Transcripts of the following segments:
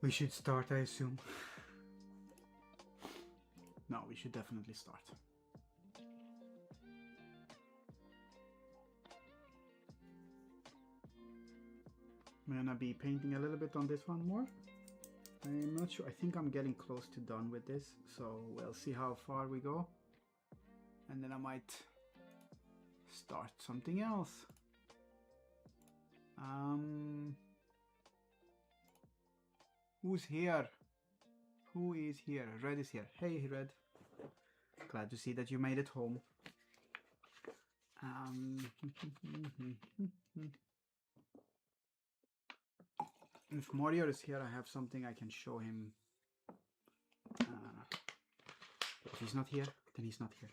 We should start, I assume. No, we should definitely start. I'm gonna be painting a little bit on this one more. I'm not sure, I think I'm getting close to done with this, so we'll see how far we go. And then I might start something else. Who's here? Who is here? Red is here. Hey, Red. Glad to see that you made it home. If Mario is here, I have something I can show him. If he's not here, then he's not here.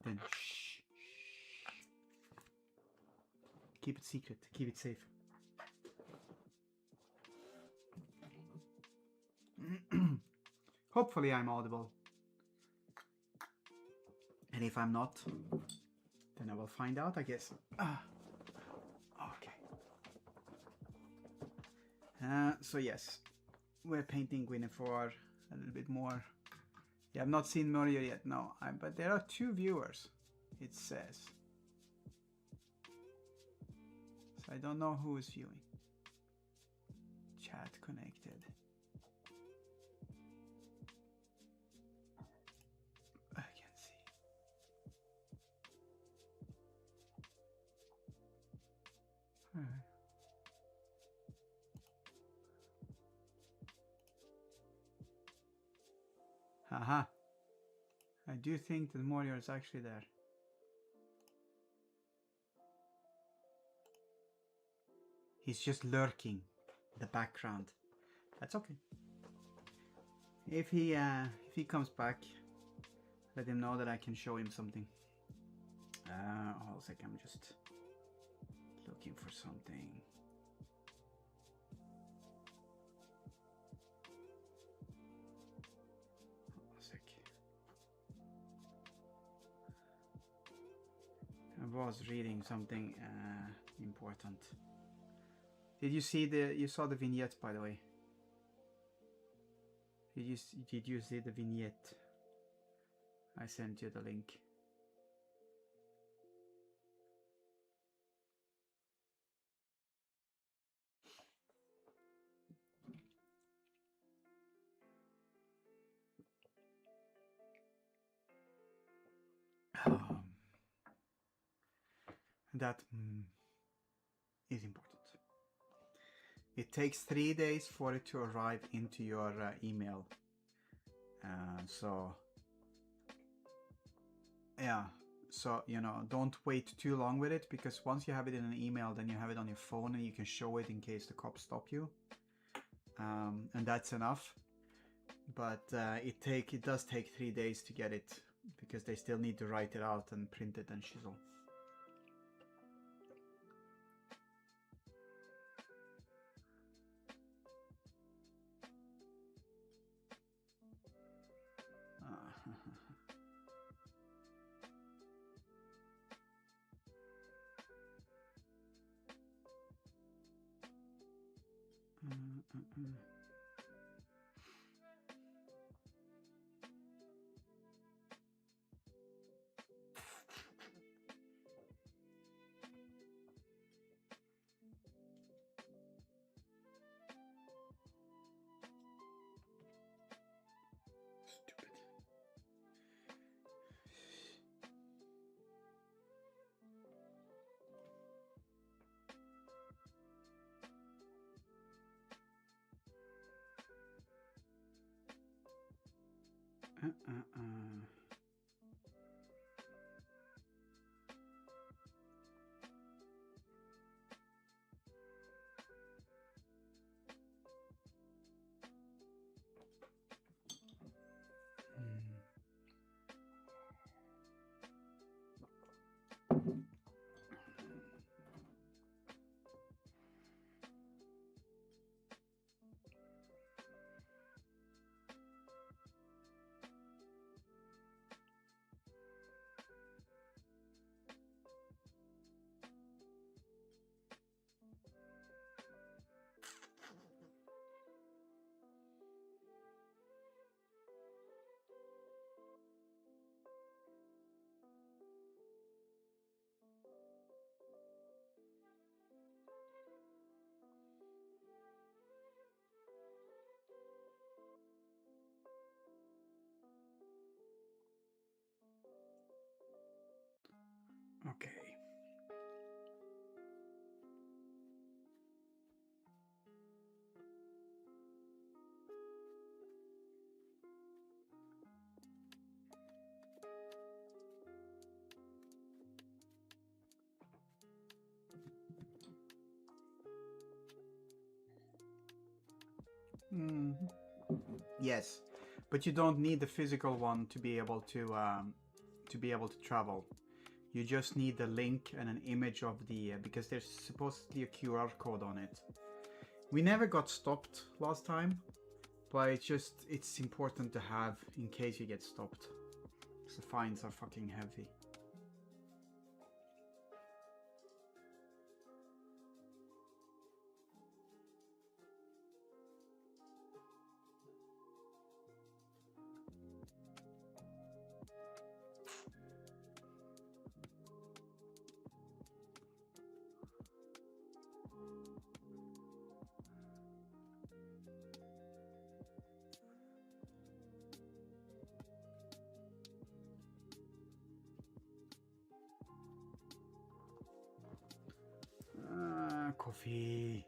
Then shh. Keep it secret. Keep it safe. Hopefully I'm audible. And if I'm not, then I will find out, I guess. Okay. So yes, we're painting Guinevere a little bit more. You have not seen Mario yet, no. But there are 2 viewers, it says. So I don't know who is viewing. Chat connected. do think that Moria is actually there. He's just lurking in the background. That's okay. If he comes back, let him know that I can show him something. Hold a sec, I'm just looking for something. Hold a sec. I was reading something important. Did you see you saw the vignette, by the way? Did you see the vignette? I sent you the link. That is important. It takes 3 days for it to arrive into your email. So yeah, so you know, don't wait too long with it, because once you have it in an email, then you have it on your phone and you can show it in case the cops stop you. And that's enough. But it does take 3 days to get it, because they still need to write it out and print it and shizzle. Okay. Yes, but you don't need the physical one to be able to travel. You just need the link and an image of the because there's supposedly a QR code on it. We never got stopped last time, but it's important to have in case you get stopped. The fines are fucking heavy. Coffee.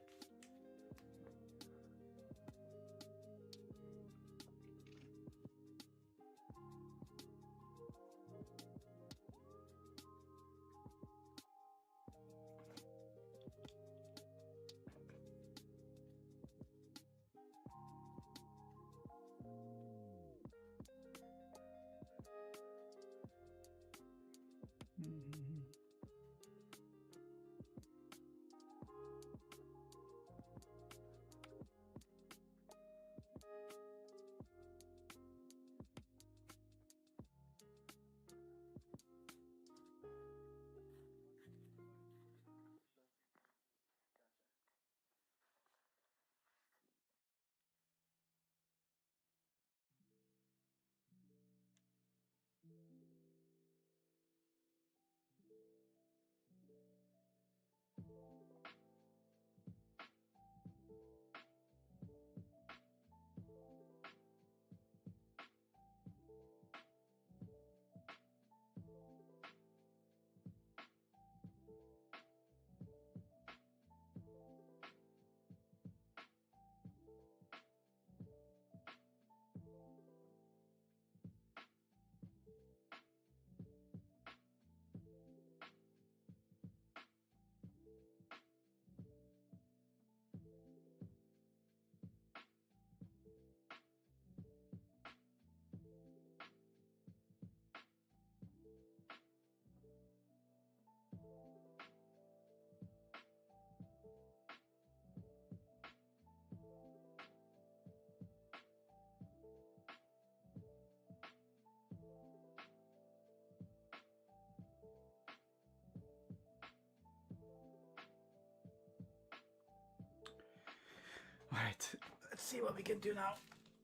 right, let's see what we can do now.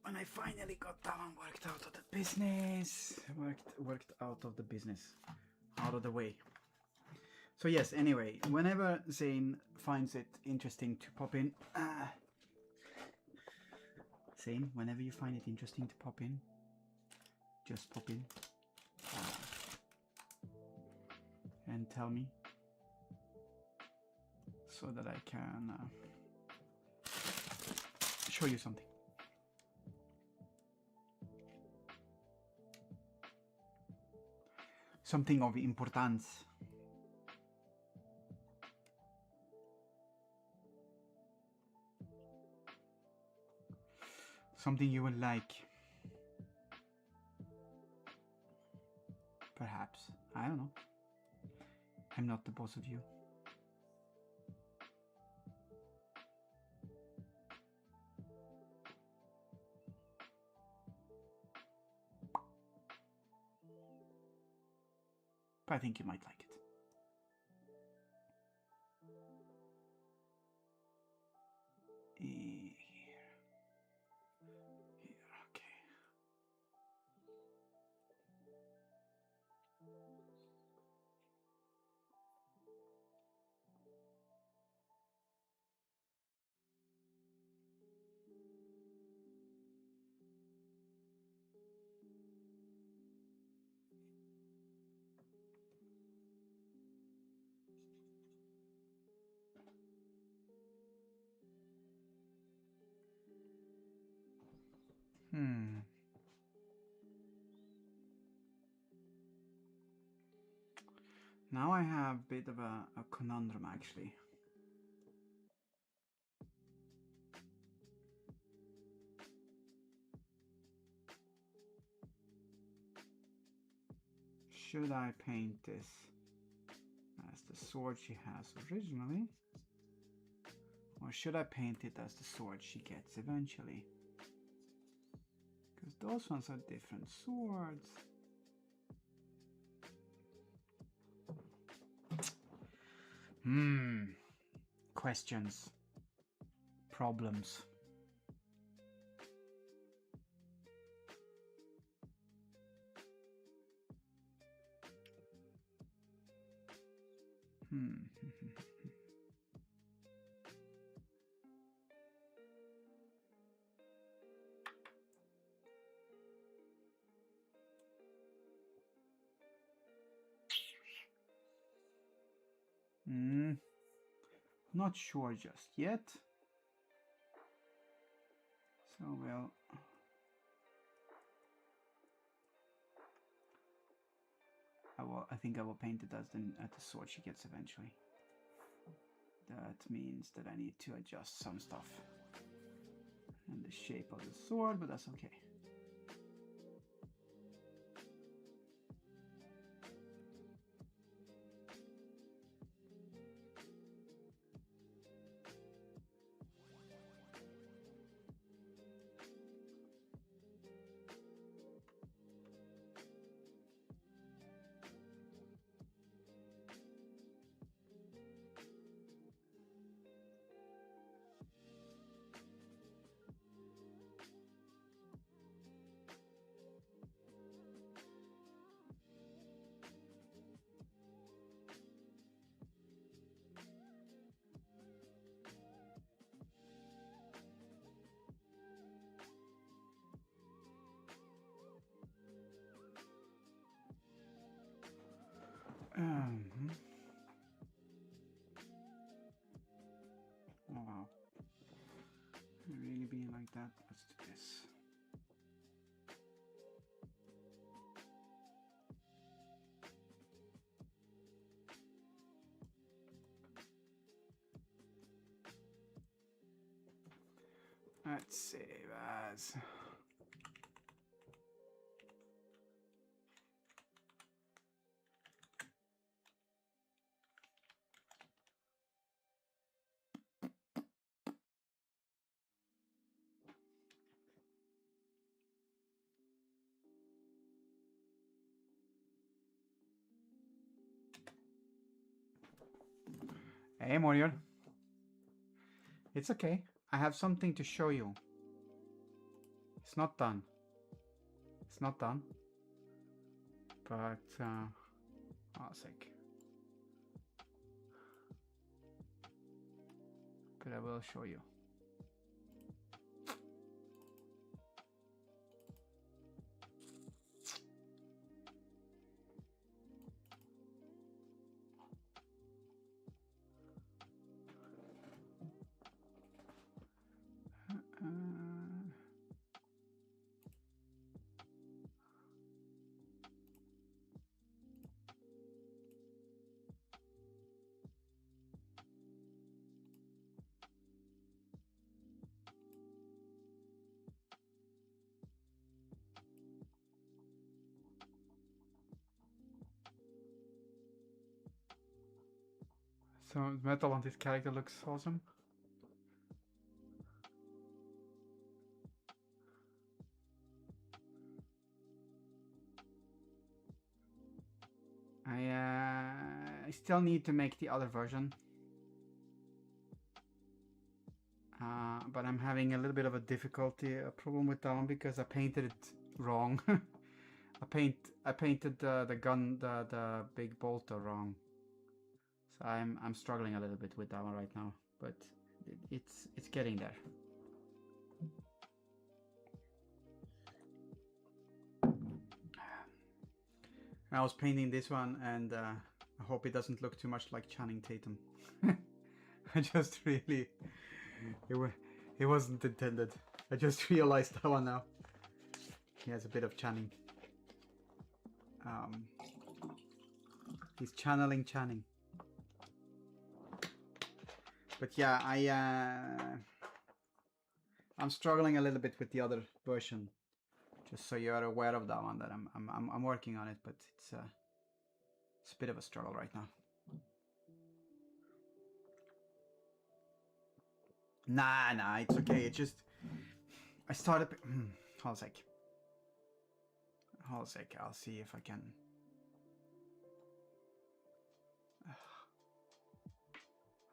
When I finally got that one worked out of the business, worked out of the business, out of the way. So yes, anyway, whenever Zane finds it interesting to pop in, Zane, whenever you find it interesting to pop in, just pop in and tell me so that I can show you something. Something of importance. Something you will like. Perhaps. I don't know. I'm not the boss of you. But I think you might like it. Here, okay. Now I have a bit of a conundrum actually. Should I paint this as the sword she has originally? Or should I paint it as the sword she gets eventually? Because those ones are different swords. Questions. Problems. Not sure just yet. So well, I think I will paint it as the sword she gets eventually. That means that I need to adjust some stuff and the shape of the sword, but that's okay. Oh wow. Really being like that? Let's do this. Let's save as. Hey, Morier. It's okay. I have something to show you. It's not done. It's not done. But, oh, sick. But I will show you. So metal on this character looks awesome. I still need to make the other version. But I'm having a little bit of a problem with that one because I painted it wrong. I painted the gun, the big bolter wrong. So I'm struggling a little bit with that one right now, but it's getting there. I was painting this one, and I hope it doesn't look too much like Channing Tatum. I just really, it wasn't intended. I just realized that one now. He has a bit of Channing. He's channeling Channing. But yeah, I'm struggling a little bit with the other version. Just so you're aware of that one, that I'm working on it, but it's a bit of a struggle right now. Nah, it's okay. It's just I started. Hold a sec. I'll see if I can.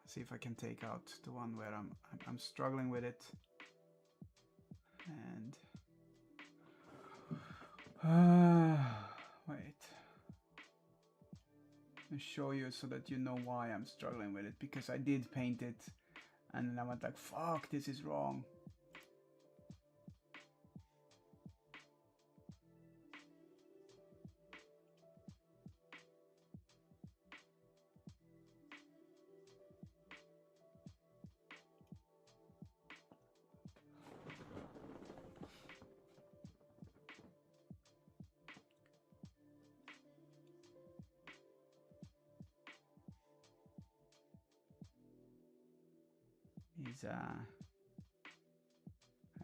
See if I can take out the one where I'm struggling with it, and wait. I'll show you so that you know why I'm struggling with it, because I did paint it and then I went like, fuck, this is wrong.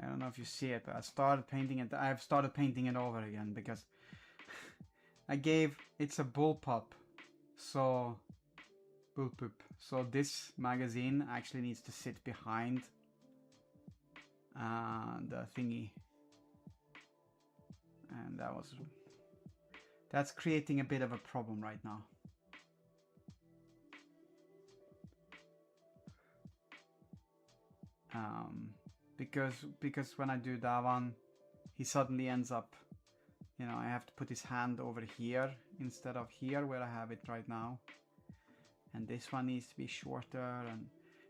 I don't know if you see it, but I started painting it. I've started painting it over again because it's a bullpup, so bullpup. So this magazine actually needs to sit behind the thingy, and that's creating a bit of a problem right now. Because when I do that one, he suddenly ends up, you know, I have to put his hand over here instead of here where I have it right now, and this one needs to be shorter, and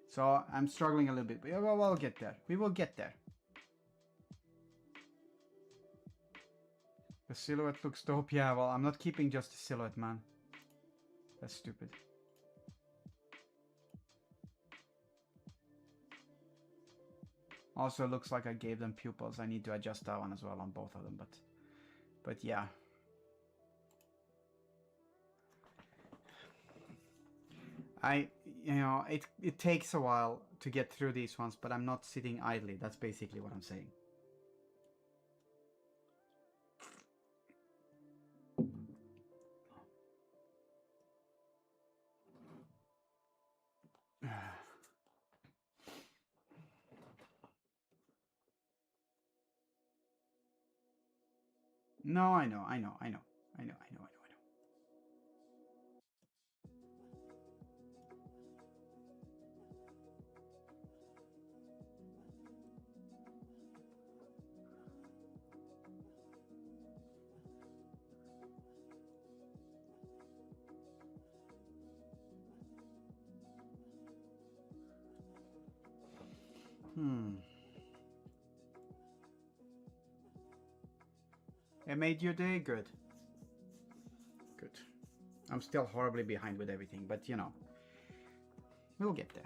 so I'm struggling a little bit, but yeah, we'll get there. We will get there. The silhouette looks dope. Yeah, well, I'm not keeping just the silhouette, man. That's stupid. Also, it looks like I gave them pupils. I need to adjust that one as well on both of them, but yeah. You know, it takes a while to get through these ones, but I'm not sitting idly. That's basically what I'm saying. No, I know. It made your day good. Good. I'm still horribly behind with everything, but you know, we'll get there.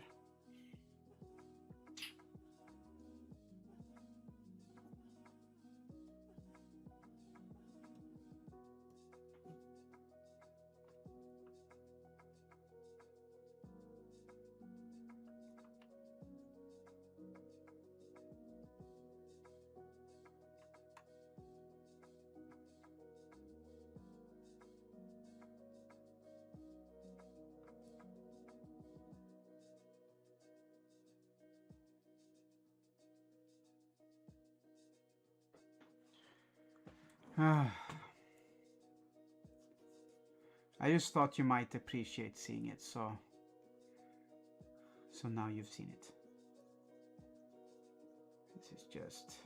I just thought you might appreciate seeing it, so now you've seen it. This is just...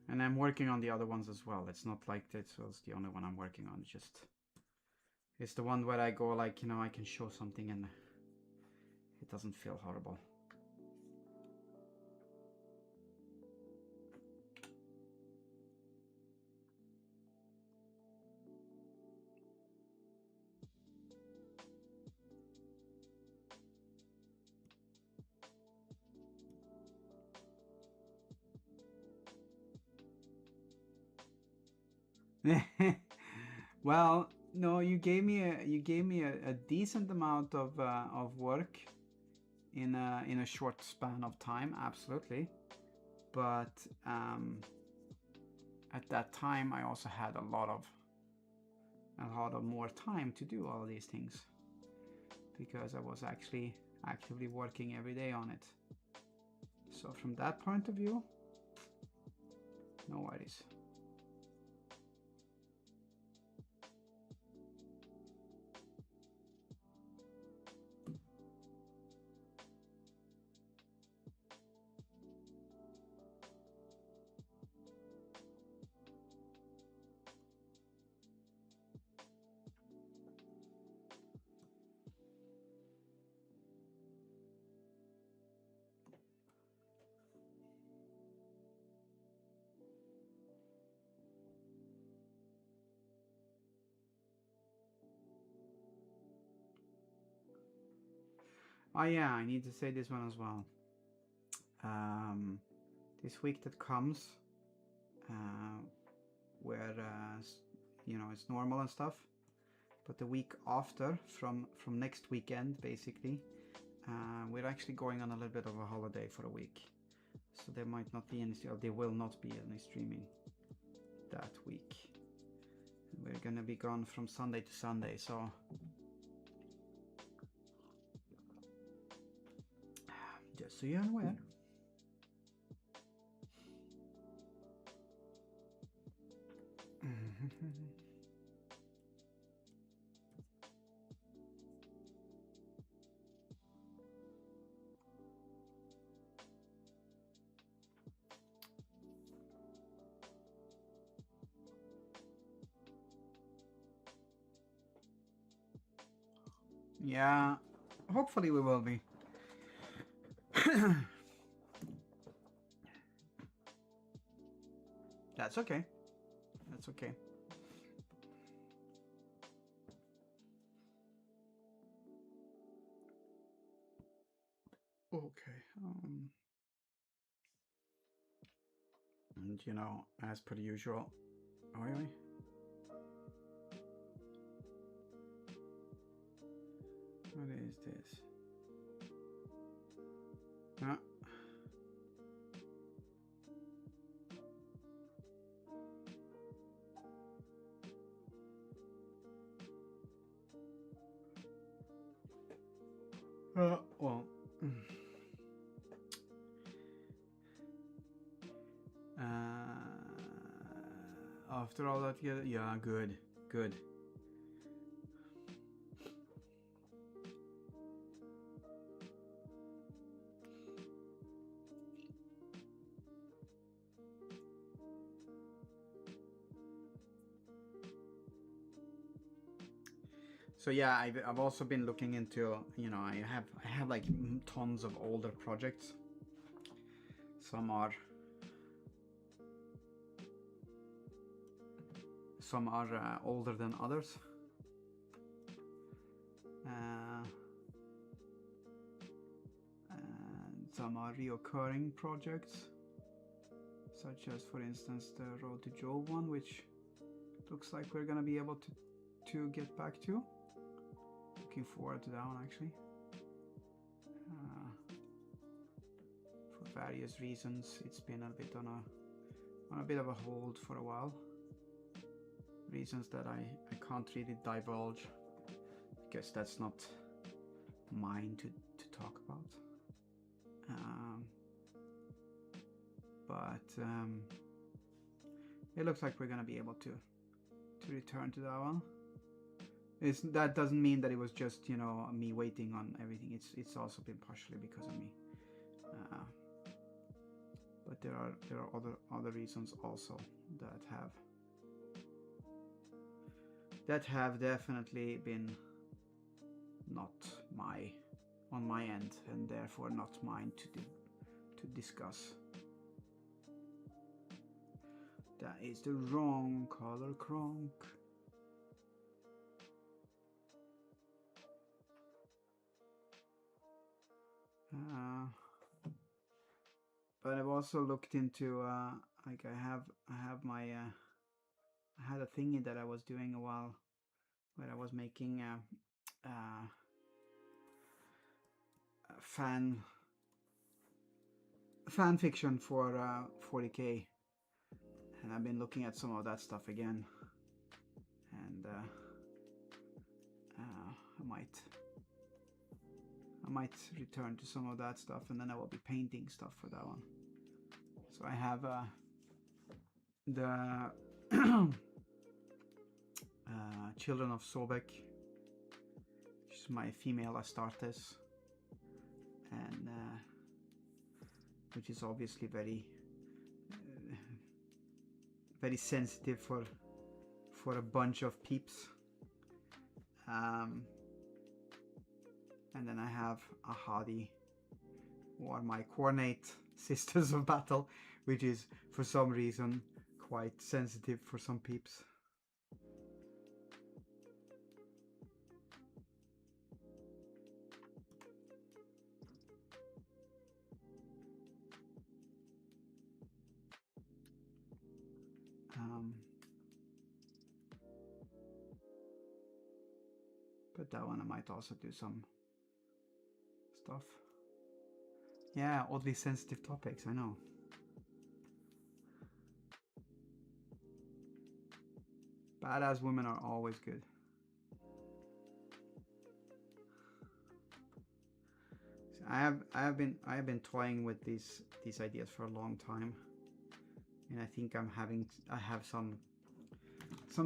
And I'm working on the other ones as well. It's not like this was the only one I'm working on. It's the one where I go like, you know, I can show something and it doesn't feel horrible. Well, no, you gave me a decent amount of work in a short span of time, absolutely. But at that time, I also had a lot of more time to do all these things because I was actually actively working every day on it. So from that point of view, no worries. Oh yeah, I need to say this one as well. This week that comes, where you know, it's normal and stuff, but the week after, from next weekend basically, we're actually going on a little bit of a holiday for a week, so there might not be any, there will not be any streaming that week. We're gonna be gone from Sunday to Sunday, so just so you're aware. Yeah, hopefully we will be. That's okay. That's okay. Okay. And you know, as per usual. Oh, really? What is this? Ah. Well, after all that, yeah, good, good. So yeah, I've also been looking into, you know, I have like tons of older projects. Some are older than others. And some are reoccurring projects, such as, for instance, the Road to Jove one, which looks like we're gonna be able to get back to. Looking forward to that one, actually. For various reasons, it's been a bit on a bit of a hold for a while. Reasons that I can't really divulge, because that's not mine to talk about. But it looks like we're gonna be able to return to that one. That doesn't mean that it was just, you know, me waiting on everything. It's also been partially because of me. But there are other reasons also that have definitely been not on my end, and therefore not mine to discuss. That is the wrong color cronk. But I've also looked into like I have my I had a thingy that I was doing a while where I was making fan fiction for 40k, and I've been looking at some of that stuff again, and I might return to some of that stuff, and then I will be painting stuff for that one. So I have the Children of Sobek, which is my female Astartes, and which is obviously very very sensitive for a bunch of peeps. And then I have Ahadi, who are my Coordinate Sisters of Battle, which is for some reason quite sensitive for some peeps. But that one I might also do some stuff. Yeah, oddly sensitive topics, I know. Badass women are always good. So I have been toying with these ideas for a long time, and I think I have some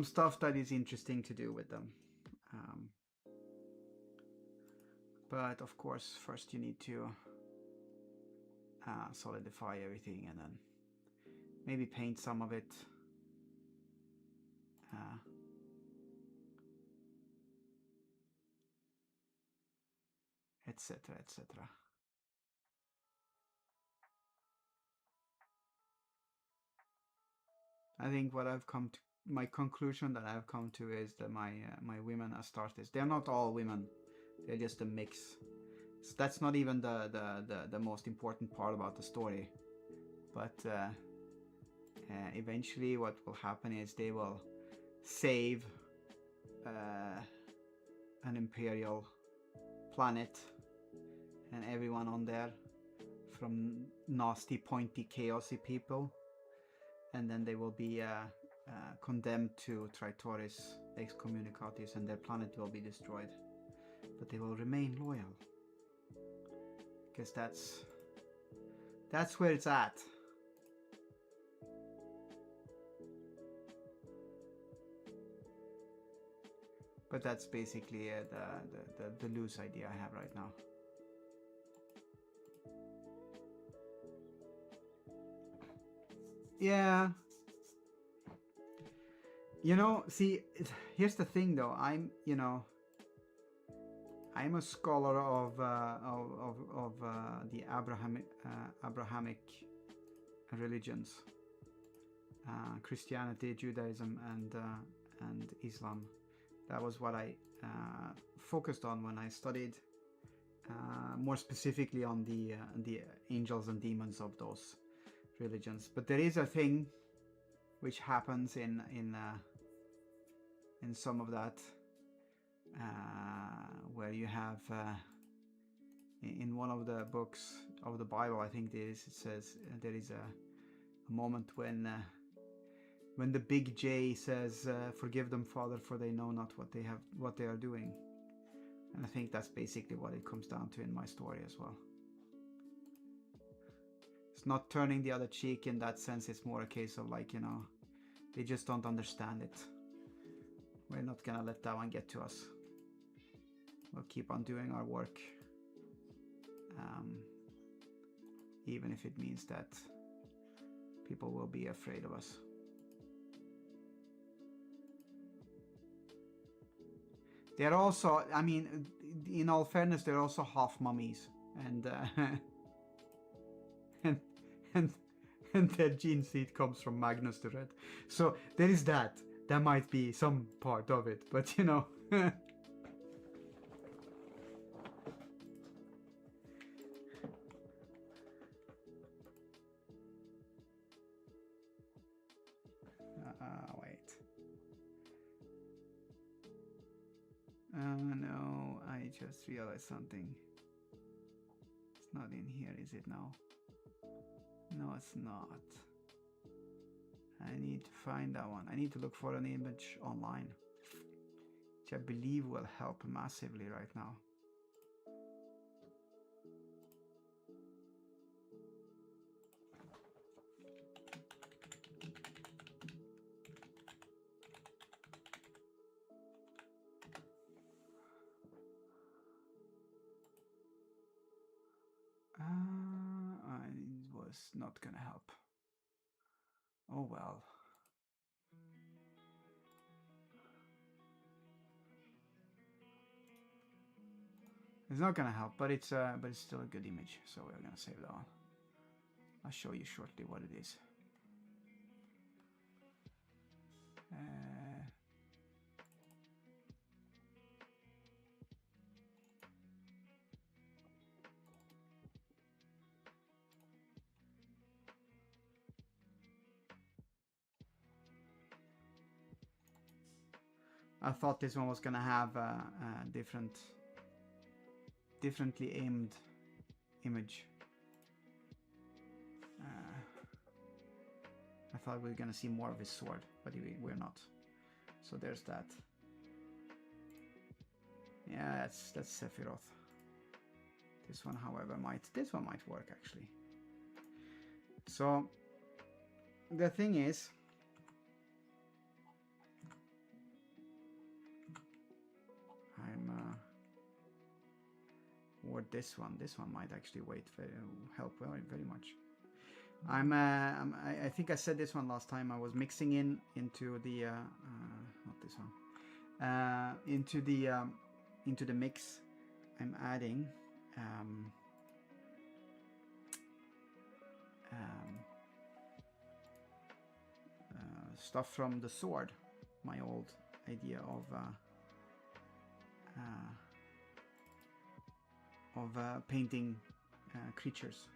stuff that is interesting to do with them. But of course, first you need to solidify everything, and then maybe paint some of it. Etc. etc. I think what I've come to, my conclusion that I've come to, is that my women Astartes, they're not all women, they're just a mix. So that's not even the most important part about the story. But eventually what will happen is they will save an imperial planet and everyone on there from nasty, pointy, chaosy people, and then they will be condemned to Traitoris excommunicatis, and their planet will be destroyed, but they will remain loyal. because that's where it's at. But that's basically the loose idea I have right now. Yeah. You know, see, here's the thing though. I'm a scholar of the Abrahamic religions, Christianity, Judaism, and Islam. That was what I focused on when I studied, more specifically on the angels and demons of those religions. But there is a thing which happens in some of that, where you have in one of the books of the Bible, I think it says there is a moment when the big J says, "Forgive them, Father, for they know not what they are doing." And I think that's basically what it comes down to in my story as well. It's not turning the other cheek in that sense. It's more a case of like, they just don't understand it. We're not gonna let that one get to us. We'll keep on doing our work, even if it means that people will be afraid of us. They're also, I mean, in all fairness, they're also half mummies, and and their gene seed comes from Magnus the Red. So there is that. That might be some part of it, but wait. No, I just realized something. It's not in here, is it now? No, it's not. I need to find that one. I need to look for an image online, which I believe will help massively right now. It was not gonna help. Oh well. It's not gonna help, but it's still a good image, so we're gonna save that one. I'll show you shortly what it is. I thought this one was gonna have a differently aimed image. I thought we were gonna see more of his sword, but we're not. So there's that. Yeah, that's Sephiroth. This one, however, might work actually. So the thing is, or this one might actually help very much. I think I said this one last time. I was mixing into the not this one, into the mix. I'm adding stuff from the sword, my old idea of painting creatures.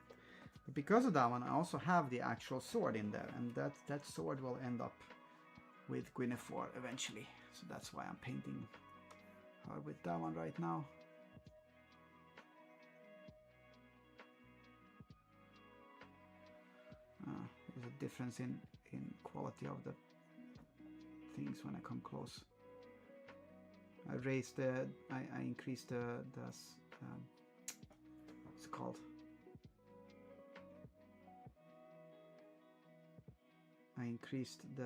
But because of that one, I also have the actual sword in there, and that sword will end up with Guinevere eventually. So that's why I'm painting her with that one right now. There's a difference in quality of the things when I come close. I increased the what's it called? I increased the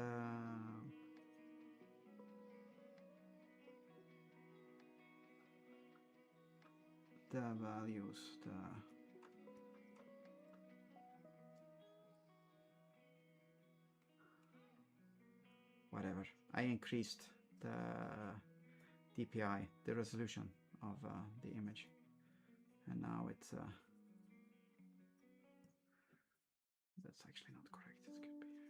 values, whatever. I increased the DPI, the resolution of the image, and now it's that's actually not correct. It could be here.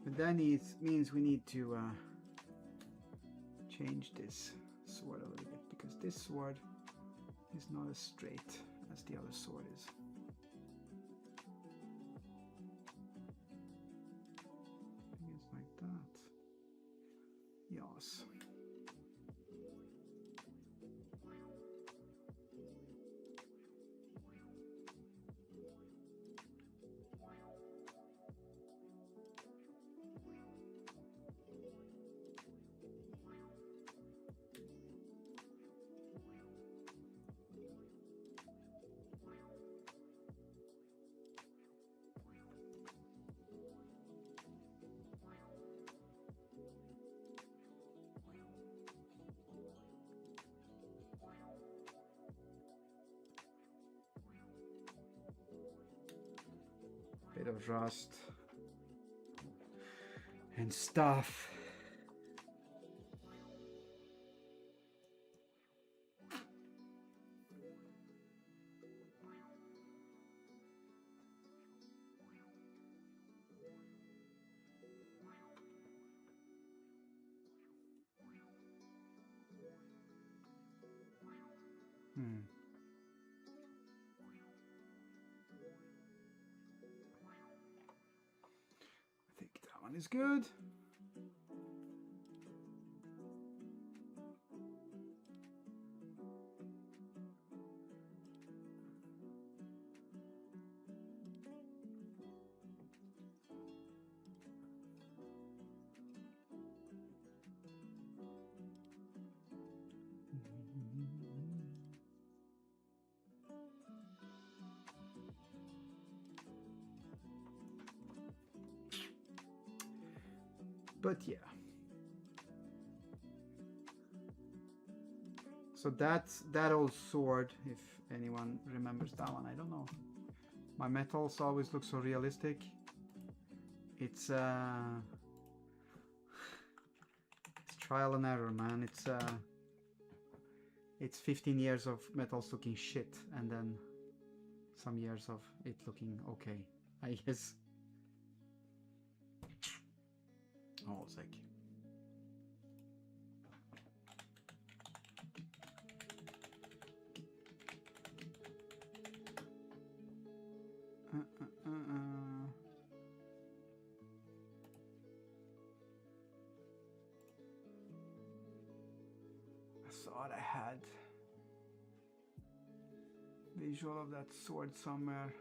But that means we need to change this sword a little bit, because this sword is not as straight as the other sword is. I think it's like that. Yes. Bit of rust and stuff. I think that one is good. But yeah. So that's that old sword, if anyone remembers that one. I don't know. My metals always look so realistic. It's trial and error, man. It's 15 years of metals looking shit, and then some years of it looking okay, I guess. Oh, sick. I thought I had visual of that sword somewhere.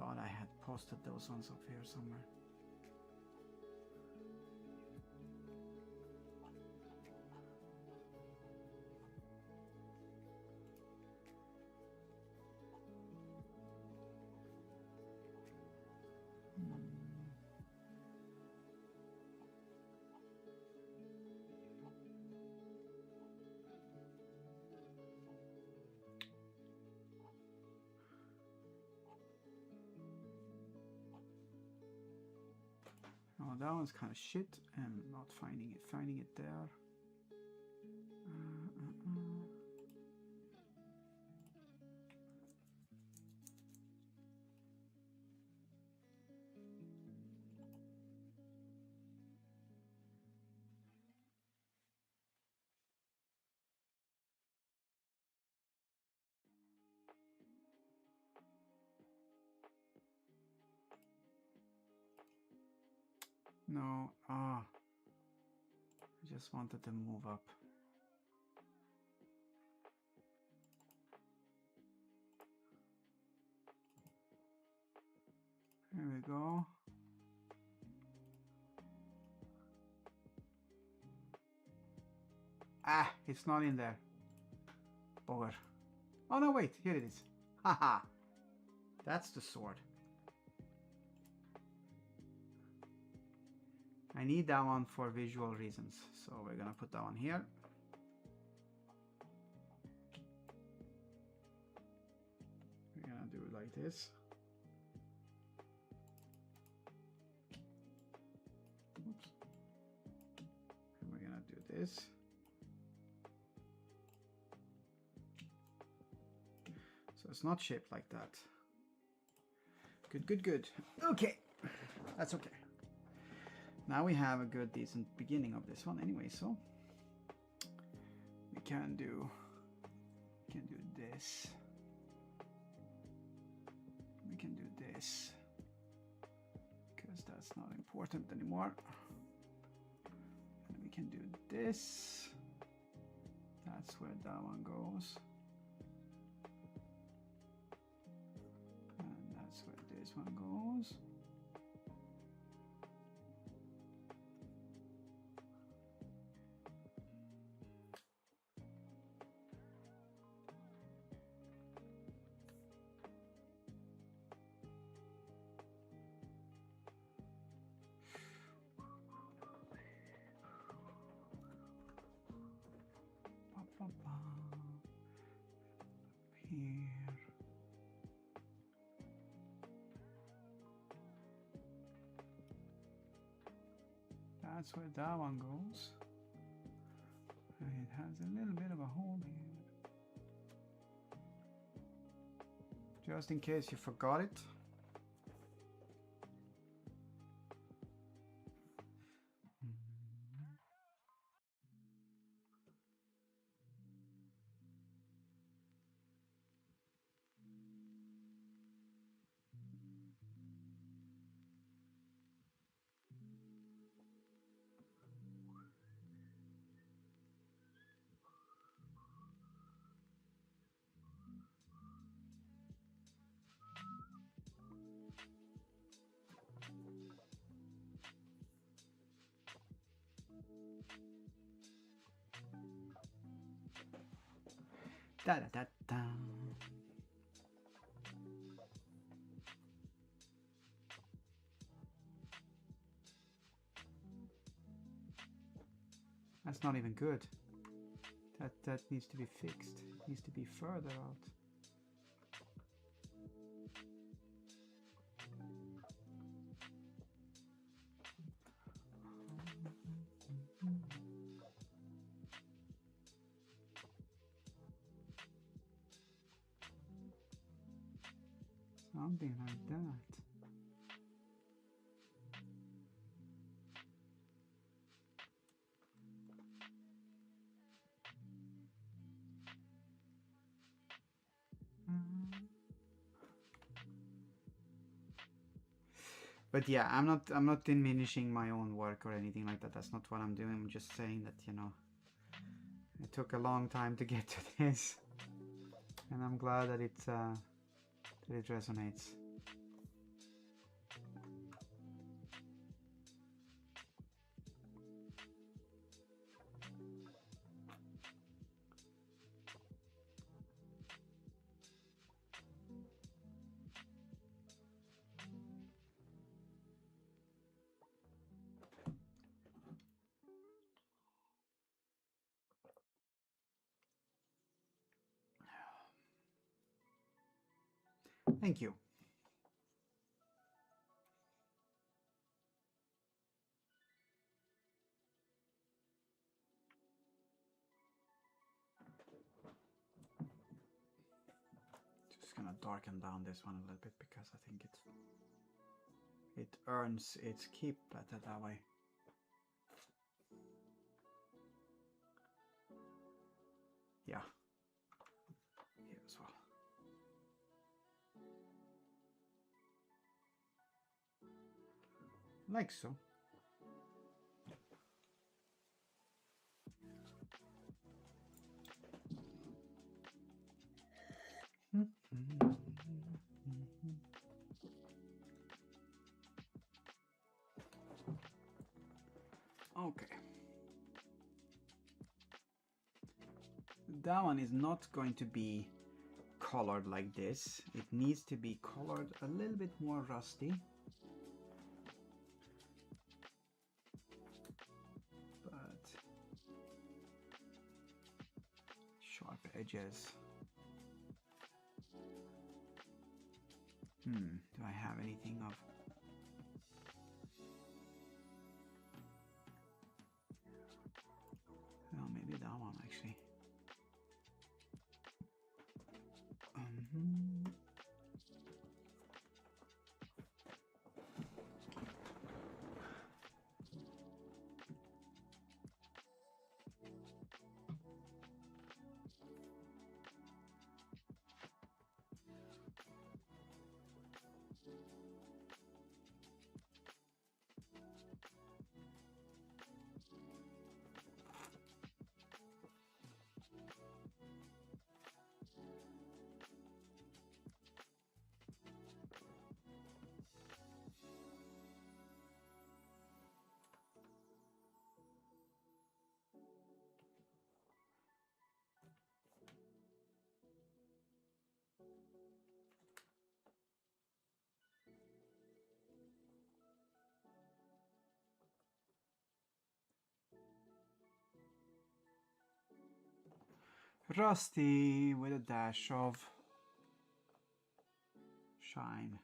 thought I had posted those ones up here somewhere. Oh, that one's kind of shit. I'm not finding it there. No, I just wanted to move up. Here we go. Ah, it's not in there. Bugger. Oh no, wait, here it is. Haha. That's the sword. I need that one for visual reasons, so we're gonna put that one here. We're gonna do it like this. Oops. And we're gonna do this. So it's not shaped like that. Good, good, good. Okay, that's okay. Now we have a good, decent beginning of this one anyway, so we can do this. We can do this, because that's not important anymore. And we can do this. That's where that one goes. And that's where this one goes. Here. That's where that one goes. And it has a little bit of a hole here. Just in case you forgot it. Da da da da. That's not even good. That needs to be fixed. It needs to be further out. Something like that. But yeah, I'm not diminishing my own work or anything like that. That's not what I'm doing. I'm just saying that, you know, it took a long time to get to this, and I'm glad that it resonates. Thank you. Just gonna darken down this one a little bit because I think it earns its keep better that way. Yeah, here as well. Like so. Okay. That one is not going to be colored like this. It needs to be colored a little bit more rusty. But sharp edges. Do I have anything of... Well, maybe that one actually. Rusty with a dash of shine.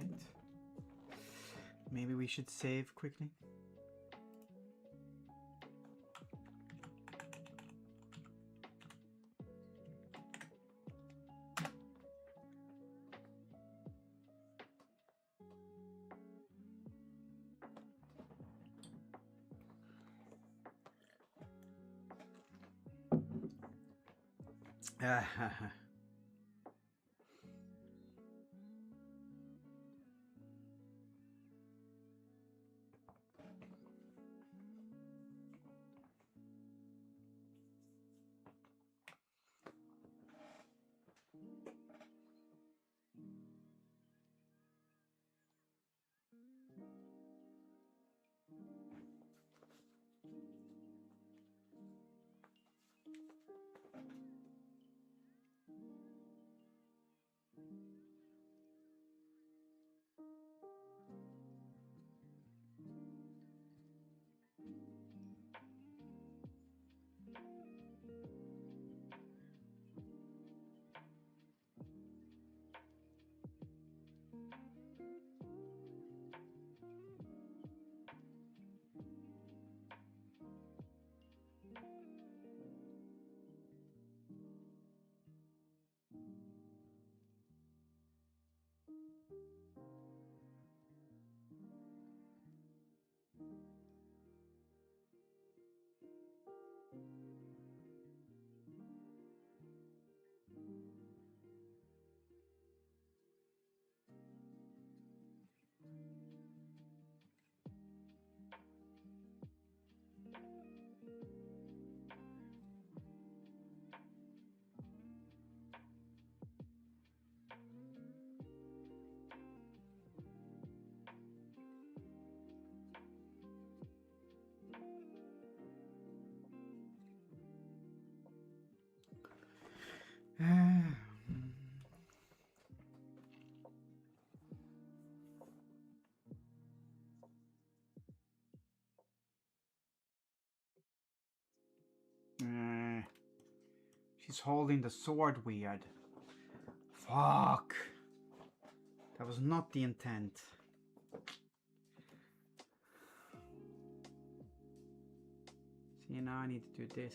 Alright. Maybe we should save quickly. She's holding the sword weird. Fuck. That was not the intent. See, now I need to do this.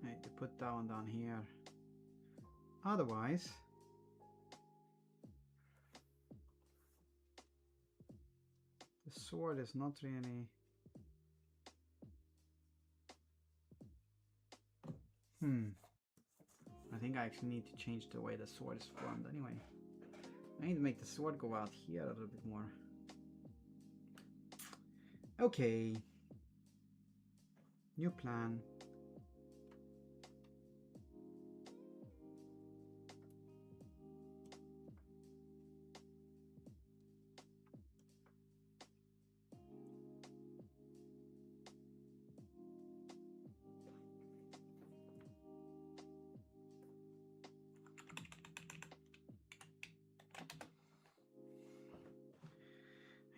I need to put that one down here. Otherwise, the sword is not really... I think I actually need to change the way the sword is formed anyway. I need to make the sword go out here a little bit more. Okay. New plan.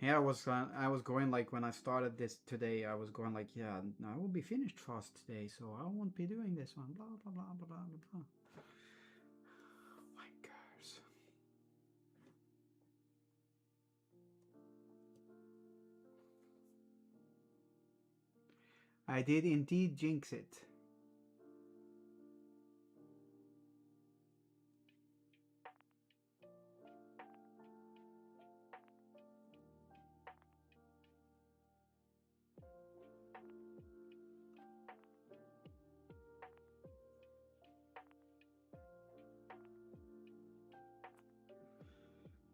Yeah, I was going like when I started this today, I was going like, yeah, I will be finished fast today, so I won't be doing this one. Blah blah blah blah blah blah. Wankers. I did indeed jinx it.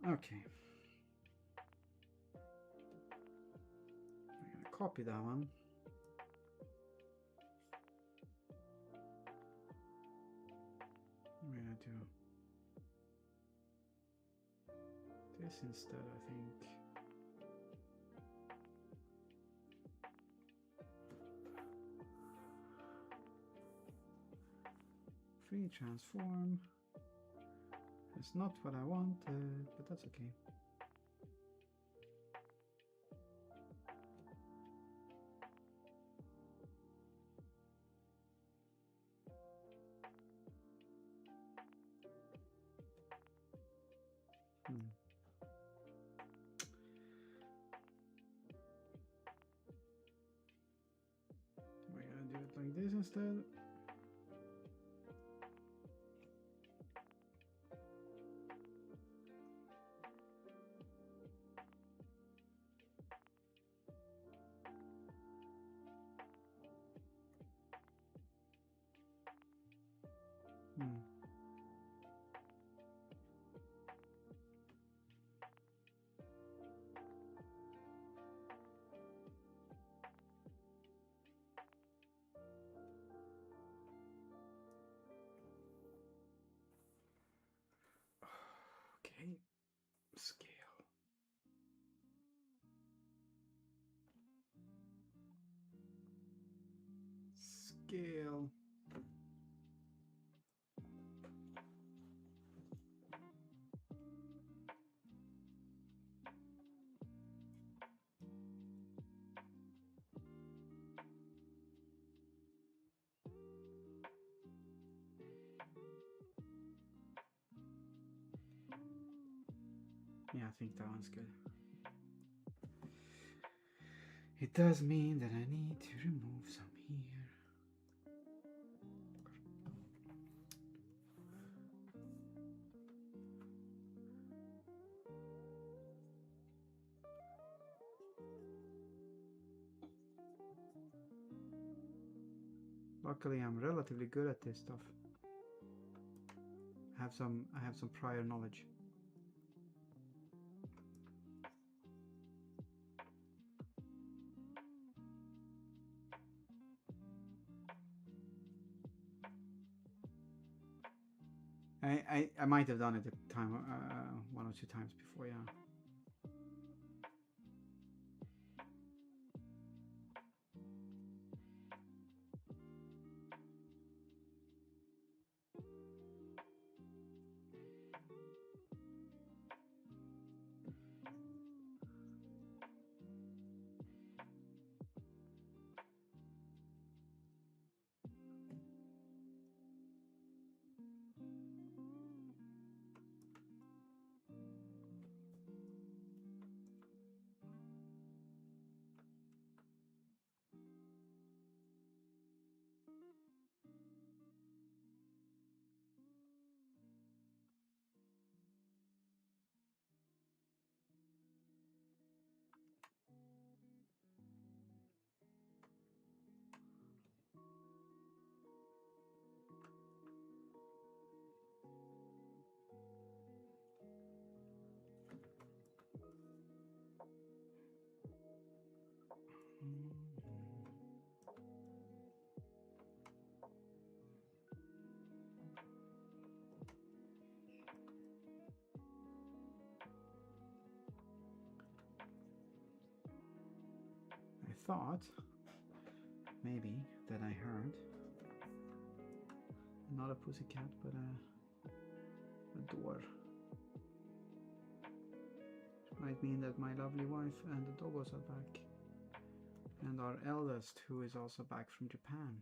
Okay. I'm gonna copy that one. I'm gonna do this instead, I think. Free transform. It's not what I wanted, but that's okay. We're gonna do it like this instead. Okay, scale. Scale. Yeah, I think that one's good. It does mean that I need to remove some here. Luckily, I'm relatively good at this stuff. I have some prior knowledge. I might have done it a time, 1 or 2 times before, yeah. I thought maybe that I heard not a pussycat, but a door. Might mean that my lovely wife and the doggos are back, and our eldest, who is also back from Japan.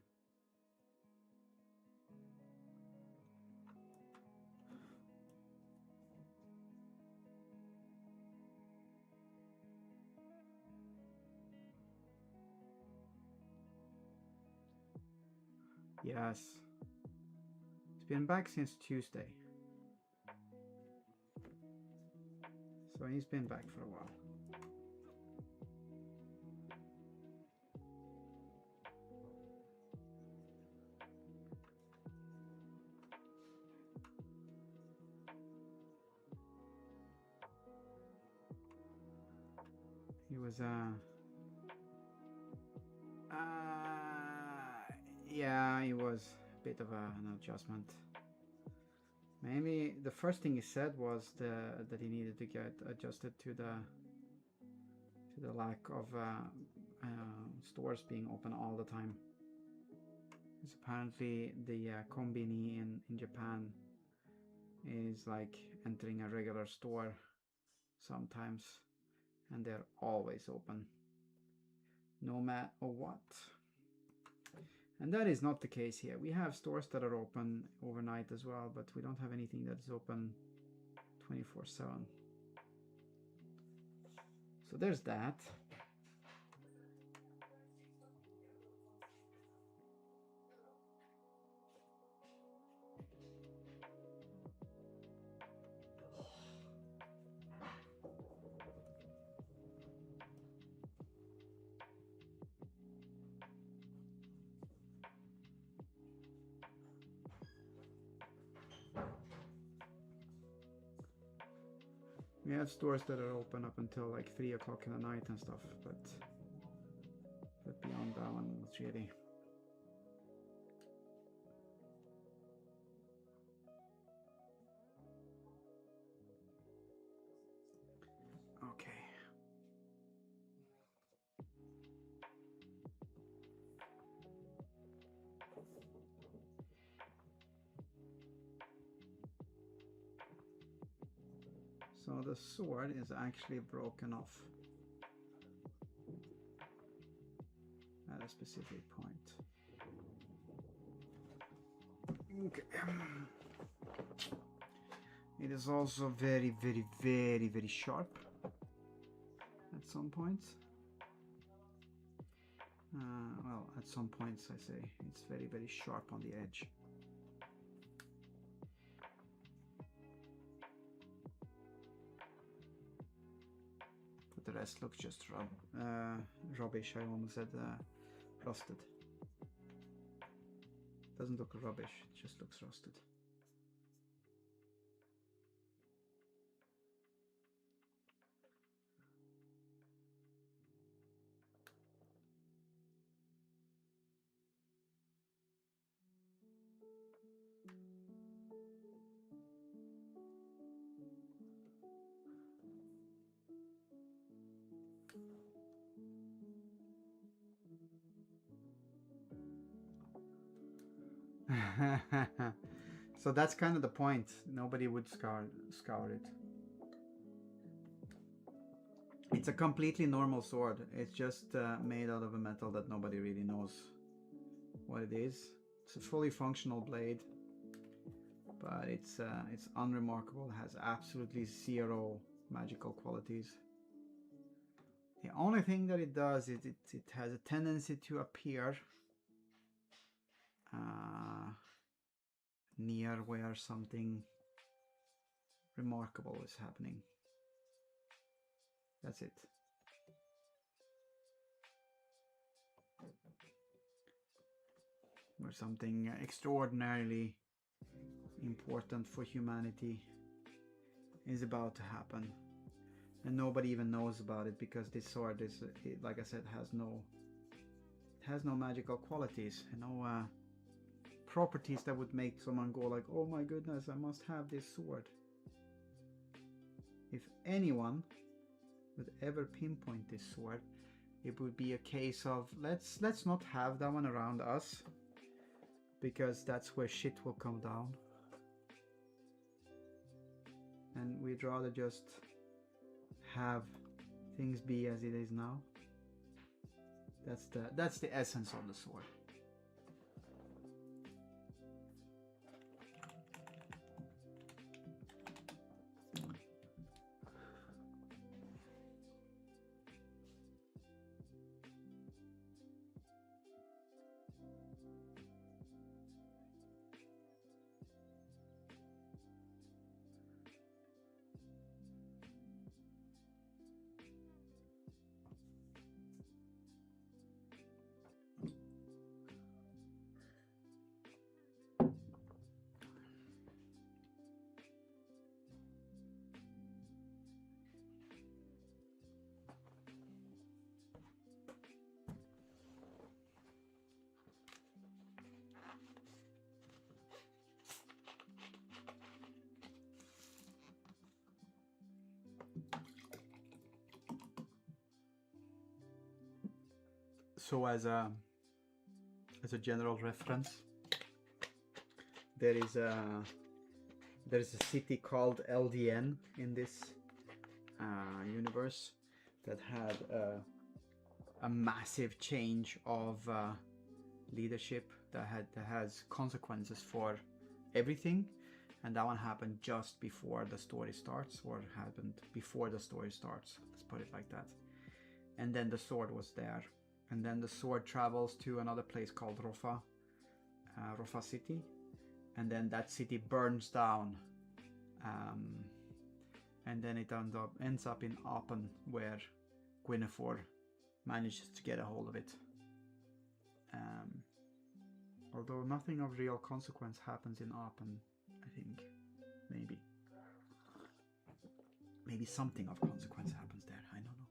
Yes, it's been back since Tuesday, so he's been back for a while. He was yeah, it was a bit of an adjustment. Maybe the first thing he said was that he needed to get adjusted to the lack of stores being open all the time. Because apparently the kombini in Japan is like entering a regular store sometimes, and they're always open, no matter what. And that is not the case here. We have stores that are open overnight as well, but we don't have anything that is open 24/7. So there's that. We have stores that are open up until like 3 o'clock in the night and stuff, but beyond that one, it's really. Okay. So the sword is actually broken off at a specific point. Okay. It is also very, very, very, very sharp at some points. Well, at some points I say it's very, very sharp on the edge. But the rest looks just rubbish. I almost said rusted. Doesn't look rubbish, it just looks rusted. So that's kind of the point. Nobody would scour it. It's a completely normal sword. It's just made out of a metal that nobody really knows what it is. It's a fully functional blade, but it's unremarkable. It has absolutely zero magical qualities. The only thing that it does is it has a tendency to appear near where something remarkable is happening. That's it. Where something extraordinarily important for humanity is about to happen. And nobody even knows about it because this sword is, like I said, has no magical qualities, no properties that would make someone go like, oh my goodness, I must have this sword. If anyone would ever pinpoint this sword, it would be a case of let's not have that one around us, because that's where shit will come down, and we'd rather just have things be as it is now. That's the essence of the sword. So as a general reference, there is a city called LDN in this universe that had a massive change of leadership that has consequences for everything, and that one happened just before the story starts, or happened before the story starts, let's put it like that. And then the sword was there, and then the sword travels to another place called Rofa City, and then that city burns down, and then it ends up in Apen, where Guinevere manages to get a hold of it. Although nothing of real consequence happens in Apen, I think. Maybe something of consequence happens there, I don't know.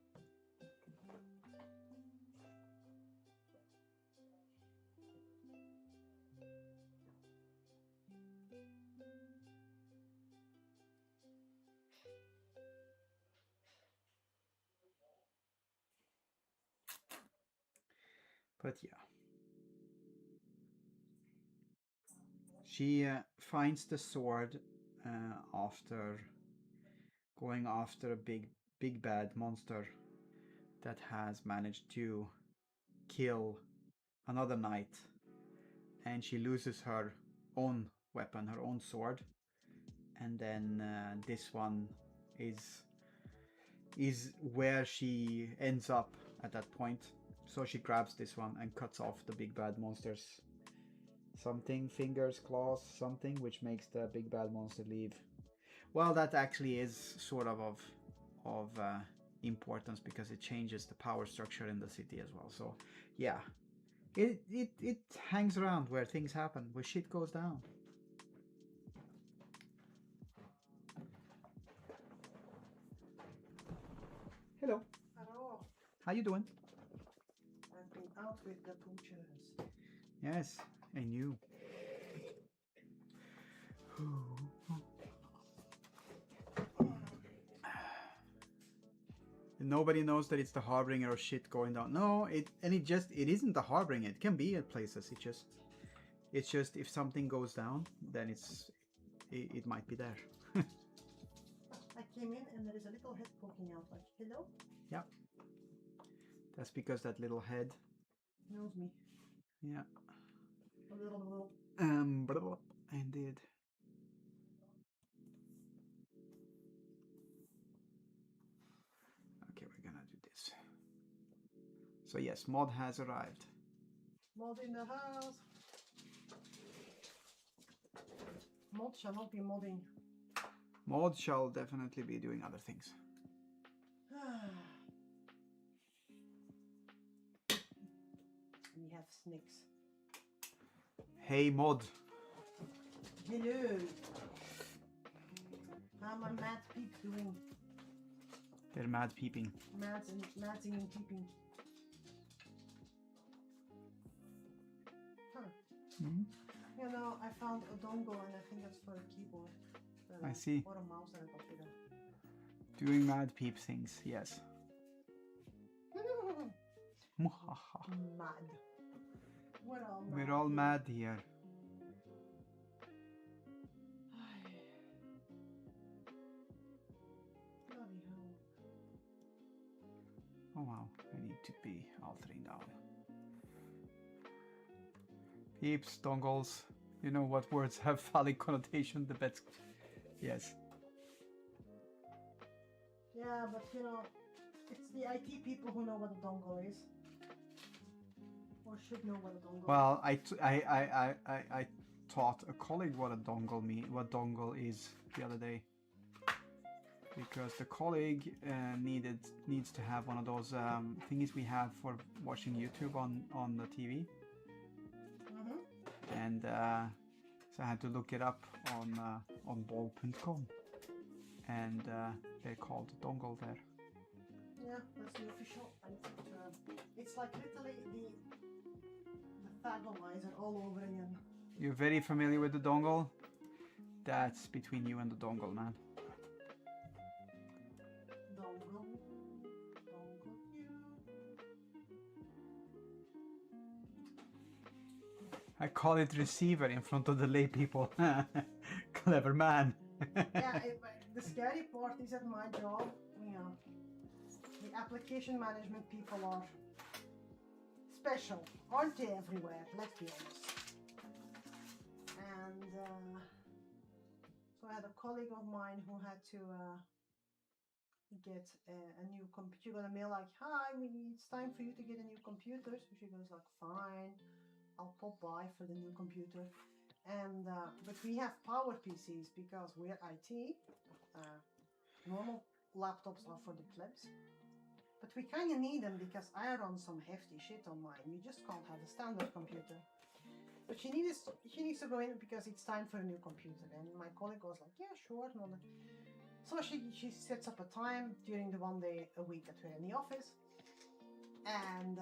But yeah, she finds the sword after going after a big bad monster that has managed to kill another knight, and she loses her own weapon, her own sword, and then this one is where she ends up at that point. So she grabs this one and cuts off the big bad monster's something, fingers, claws, something, which makes the big bad monster leave. Well, that actually is sort of importance, because it changes the power structure in the city as well. So yeah, It hangs around where things happen, where shit goes down. Hello. Hello. How you doing? I've been out with the poochers. Yes, I knew. Nobody knows that it's the harbinger of shit going down. No, it isn't the harbinger. It can be at places. It's just if something goes down, then it might be there. I came in and there is a little head poking out, like, hello? Yeah. That's because that little head Knows me. Yeah. A little. Indeed. Okay, we're gonna do this. So yes, mod has arrived. Mod in the house. Mod shall not be modding. Mod shall definitely be doing other things. We have snakes. Hey mod. Hello. How my mad peeps doing? They're mad peeping. Madsing and peeping. Huh. Mm-hmm. You know, I found a dongle and I think that's for a keyboard. I see. Or a mouse and a computer. Doing mad peep things, yes. Mad. We're all mad here. Bloody hell. Oh wow, I need to be altering down. Peeps, dongles, you know what words have phallic connotation the best. Yes. Yeah, but you know, it's the IT people who know what a dongle is. Or should know what a dongle Well, I taught a colleague what a dongle is the other day, because the colleague needs to have one of those thingies we have for watching YouTube on the TV, and so I had to look it up on ball.com, and they're called dongle there. Yeah, that's the official IT term. It's like literally the tagonizer all over again. You're very familiar with the dongle? That's between you and the dongle, man. Dongle you. I call it receiver in front of the lay people. Clever man. Yeah, the scary part is at my job, you know, the application management people are special, aren't they everywhere, let's be honest. And so I had a colleague of mine who had to get a new computer. She got a mail like, hi, it's time for you to get a new computer. So she goes like, fine, I'll pop by for the new computer. And but we have power PCs because we're IT. Normal laptops are for the plebs. But we kind of need them because I run some hefty shit on mine. You just can't have a standard computer. But she needs to go in because it's time for a new computer. And my colleague was like, yeah, sure. No. So she sets up a time during the 1 day a week that we're in the office. And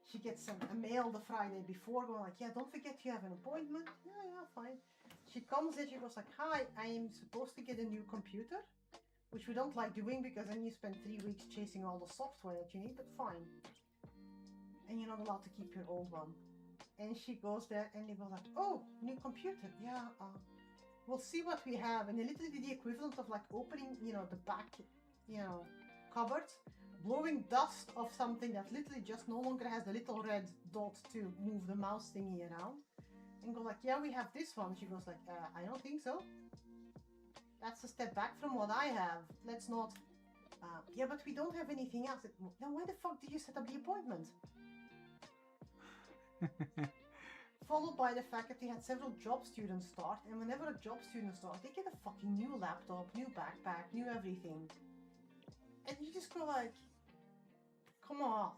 she gets a mail the Friday before going like, yeah, don't forget you have an appointment. Yeah, fine. She comes in, she goes like, hi, I am supposed to get a new computer, which we don't like doing because then you spend 3 weeks chasing all the software that you need, but fine. And you're not allowed to keep your old one. And she goes there and they go like, oh, new computer. Yeah, we'll see what we have. And they literally did the equivalent of like opening, you know, the back, you know, cupboards, blowing dust of something that literally just no longer has the little red dot to move the mouse thingy around. And go like, yeah, we have this one. She goes like, I don't think so. That's a step back from what I have. Let's not. Yeah, but we don't have anything else. Then why the fuck did you set up the appointment? Followed by the fact that they had several job students start, and whenever a job student starts, they get a fucking new laptop, new backpack, new everything. And you just go like, come on.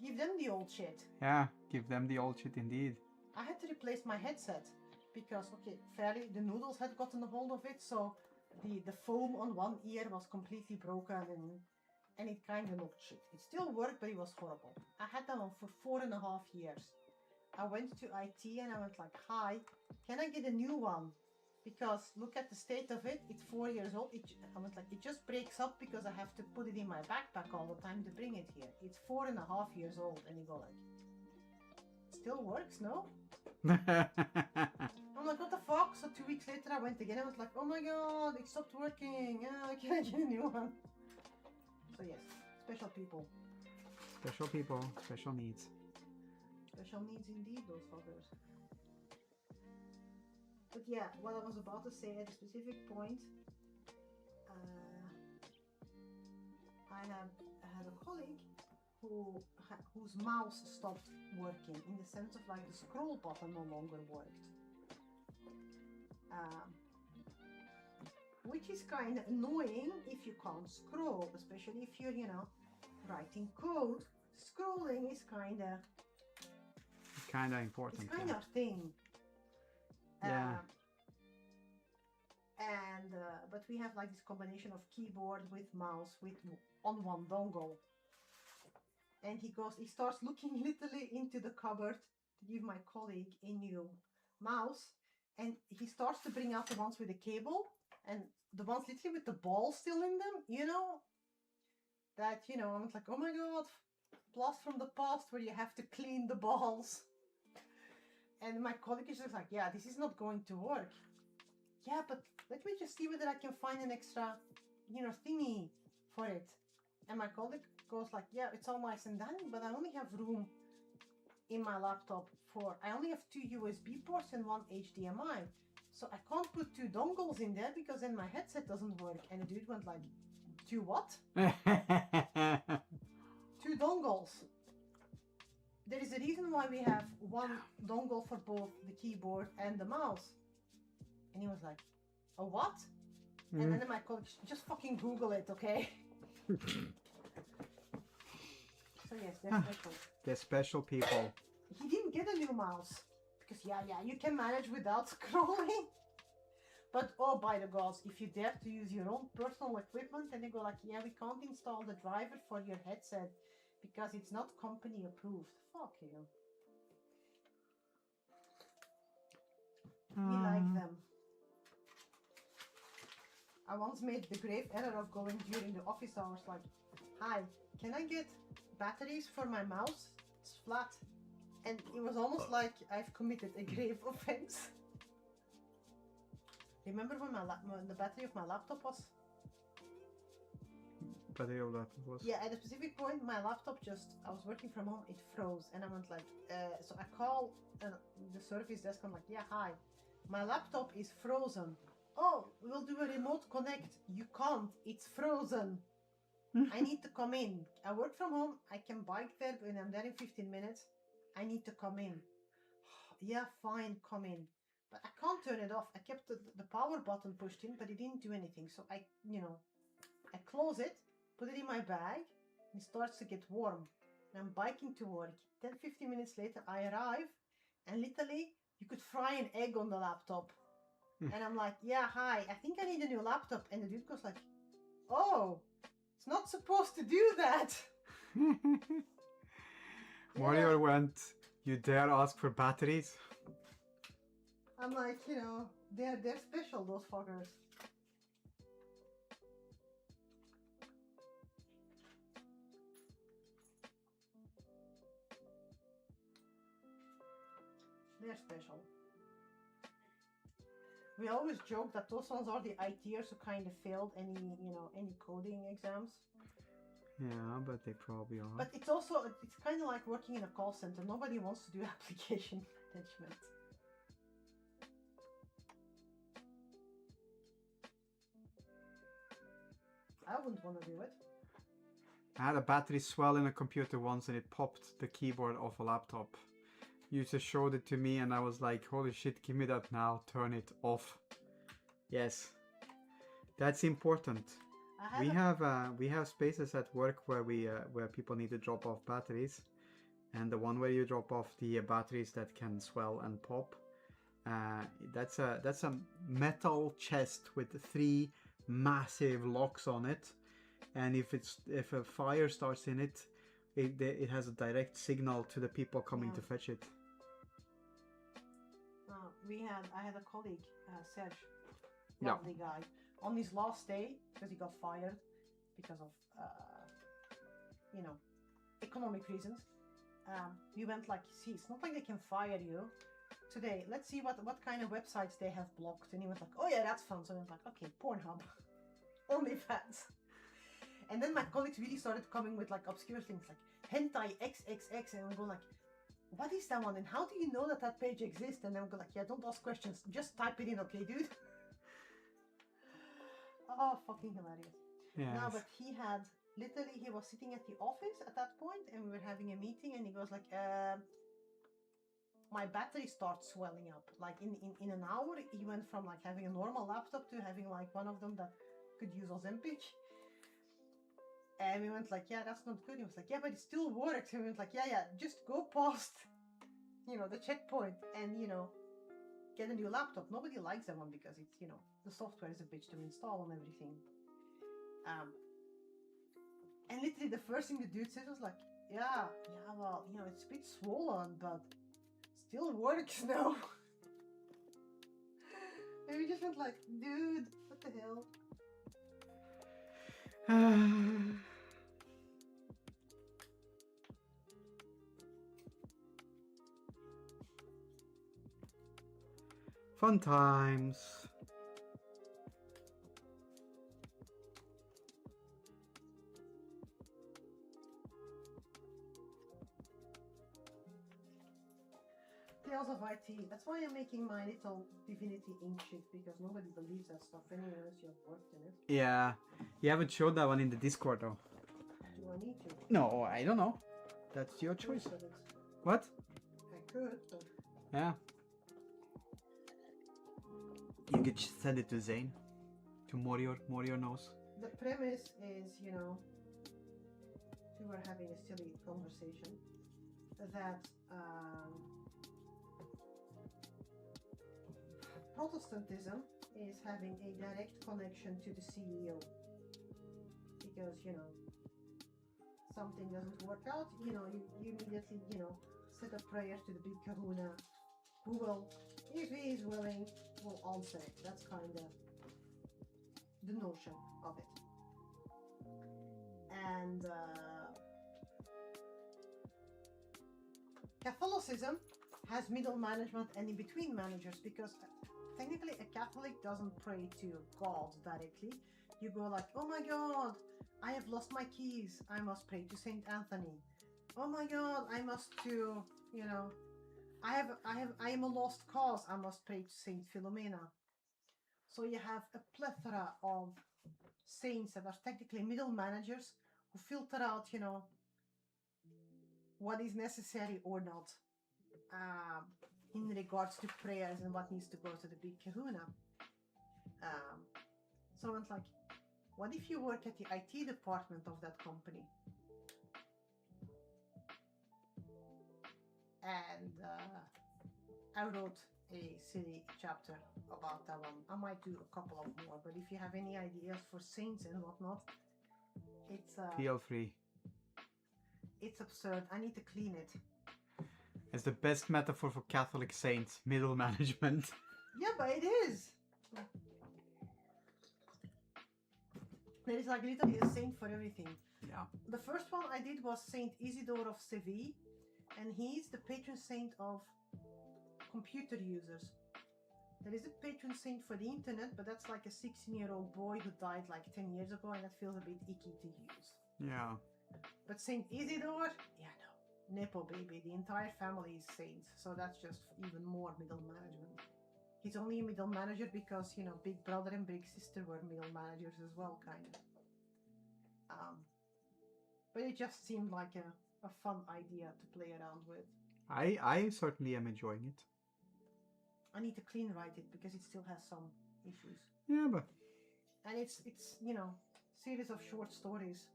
Give them the old shit. Yeah, give them the old shit indeed. I had to replace my headset because, okay, fairly the noodles had gotten a hold of it, so the foam on one ear was completely broken and it kind of looked shit. It still worked, but it was horrible. I had that on for 4.5 years. I went to IT and I went like, hi, can I get a new one? Because look at the state of it, it's 4 years old. I went like, it just breaks up because I have to put it in my backpack all the time to bring it here. It's 4.5 years old, and you go like, still works, no? I'm like, what the fuck? So 2 weeks later I went again. I was like, oh my god, it stopped working. Can I get a new one? So yes, special people. Special people, special needs. Special needs indeed, those fuckers. But yeah, what I was about to say at a specific point, I had a colleague whose mouse stopped working, in the sense of like the scroll button no longer worked. Which is kind of annoying if you can't scroll, especially if you're, you know, writing code. Scrolling is kind of important. It's kind of a thing. Yeah. But we have like this combination of keyboard with mouse with on one dongle. And he starts looking literally into the cupboard to give my colleague a new mouse. And he starts to bring out the ones with the cable and the ones literally with the ball still in them, you know? That, you know, I was like, oh my god, blast from the past where you have to clean the balls. And my colleague is just like, yeah, this is not going to work. Yeah, but let me just see whether I can find an extra, you know, thingy for it. And my colleague goes like, yeah, it's all nice and done, but I only have room in my laptop I only have 2 USB ports and 1 HDMI. So I can't put 2 dongles in there because then my headset doesn't work. And the dude went like, 2 what? 2 dongles. There is a reason why we have 1 dongle for both the keyboard and the mouse. And he was like, a what? And then my colleague, just fucking Google it, okay? So yes, they're special. They're special people. He didn't get a new mouse. Because yeah, you can manage without scrolling. But oh, by the gods, if you dare to use your own personal equipment and they go like, yeah, we can't install the driver for your headset because it's not company approved. Fuck you. We like them. I once made the grave error of going during the office hours like, hi, can I get batteries for my mouse? It's flat. And it was almost like I've committed a grave offense. Remember when the battery of my laptop was? Battery of laptop was? Yeah, at a specific point, my laptop I was working from home, it froze. And I went like, so I call the service desk, I'm like, yeah, hi, my laptop is frozen. Oh, we'll do a remote connect. You can't, it's frozen. I need to come in. I work from home, I can bike there, when I'm there in 15 minutes. I need to come in. Yeah, fine, come in. But I can't turn it off. I kept the power button pushed in, but it didn't do anything. So I close it, put it in my bag, and it starts to get warm. And I'm biking to work. 10-15 minutes later, I arrive, and literally, you could fry an egg on the laptop. And I'm like, yeah, hi, I think I need a new laptop. And the dude goes like, oh, it's not supposed to do that. Mario went, you dare ask for batteries? I'm like, you know, they're special, those fuckers. They're special. We always joke that those ones are the ITers who kind of failed any coding exams. Yeah, but they probably are. But it's kind of like working in a call center. Nobody wants to do application management. I wouldn't want to do it. I had a battery swell in a computer once and it popped the keyboard off a laptop. You just showed it to me and I was like, holy shit, give me that now, turn it off. Yes, that's important. We have spaces at work where people need to drop off batteries, and the one where you drop off the batteries that can swell and pop. That's a metal chest with 3 massive locks on it, and if a fire starts in it, it has a direct signal to the people coming to fetch it. I had a colleague, Serge, lovely guy, on his last day because he got fired because of economic reasons. We went like, see, it's not like they can fire you today. Let's see what kind of websites they have blocked. And he went like, oh yeah, that's fun. So I went like, okay, Pornhub, OnlyFans. And then my colleagues really started coming with like obscure things like hentai XXX, and we go like, what is that one? And how do you know that that page exists? And then we go like, yeah, don't ask questions, just type it in, okay, dude. Oh, fucking hilarious. Yes. No, but he was sitting at the office at that point, and we were having a meeting, and he goes like, my battery starts swelling up. Like in an hour, he went from like having a normal laptop to having like one of them that could use Ozempic. And we went like, yeah, that's not good. He was like, yeah, but it still works. And we went like, yeah, just go past, the checkpoint and, get a new laptop. Nobody likes that one because it's, the software is a bitch to install and everything. And literally the first thing the dude said was like, yeah, well, it's a bit swollen, but still works now. And we just went like, dude, what the hell? Fun times. Tales of IT. That's why I'm making my little Divinity ink shit, because nobody believes that stuff anyway unless you've worked in it. Yeah, you haven't showed that one in the Discord though. Do I need to? No, I don't know. That's your choice. What? I could, but... Yeah. You could send it to Zane. To Morior. Morior knows. The premise is, we were having a silly conversation that Protestantism is having a direct connection to the CEO. Because, something doesn't work out, you immediately, set a prayer to the big kahuna, who will, if he is willing, will answer it. That's kind of the notion of it. And Catholicism has middle management and in between managers, because technically a Catholic doesn't pray to God directly. You go like, oh my God, I have lost my keys, I must pray to Saint Anthony. Oh my God, I must to, I am a lost cause, I must pray to Saint Philomena. So you have a plethora of saints that are technically middle managers who filter out, what is necessary or not in regards to prayers and what needs to go to the big kahuna. So it's like, what if you work at the IT department of that company? And I wrote a silly chapter about that one. I might do a couple of more, but if you have any ideas for saints and whatnot, it's Feel free. It's absurd. I need to clean it. It's the best metaphor for Catholic saints, middle management. Yeah, but it is. There is like literally a saint for everything. Yeah. The first one I did was Saint Isidore of Seville, and he's the patron saint of computer users. There is a patron saint for the internet, but that's like a 16-year-old boy who died like 10 years ago, and that feels a bit icky to use. Yeah. But Saint Isidore, yeah, no. Nepo baby, the entire family is saints, so that's just even more middle management. He's only a middle manager because, Big Brother and Big Sister were middle managers as well, kind of. But it just seemed like a fun idea to play around with. I certainly am enjoying it. I need to clean write it because it still has some issues. Yeah, but... And it's series of short stories.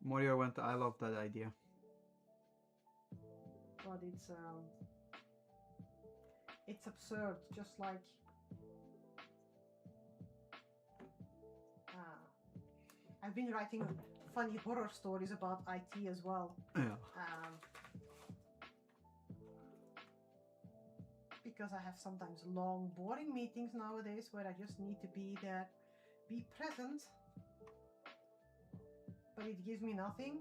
Morio went, I love that idea. but it's absurd. Just like I've been writing funny horror stories about IT as well. Yeah. Because I have sometimes long, boring meetings nowadays where I just need to be there, be present, but it gives me nothing.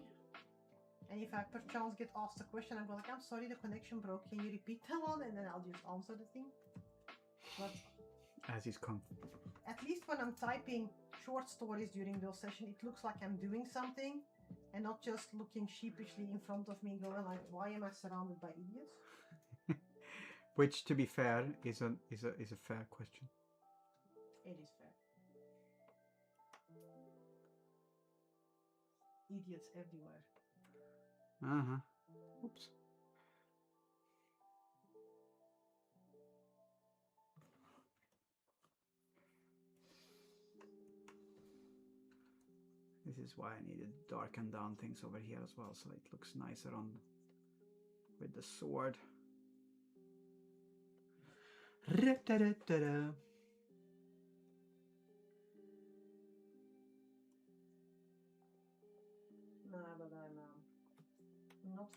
And if I perchance get asked a question, I'm going like, I'm sorry, the connection broke. Can you repeat that one? And then I'll just answer the thing. But as is come. At least when I'm typing short stories during those sessions, it looks like I'm doing something and not just looking sheepishly in front of me going like, why am I surrounded by idiots? Which, to be fair, is a fair question. It is fair. Idiots everywhere. Oops. This is why I needed to darken down things over here as well, so it looks nicer on with the sword. Nah, but I'm not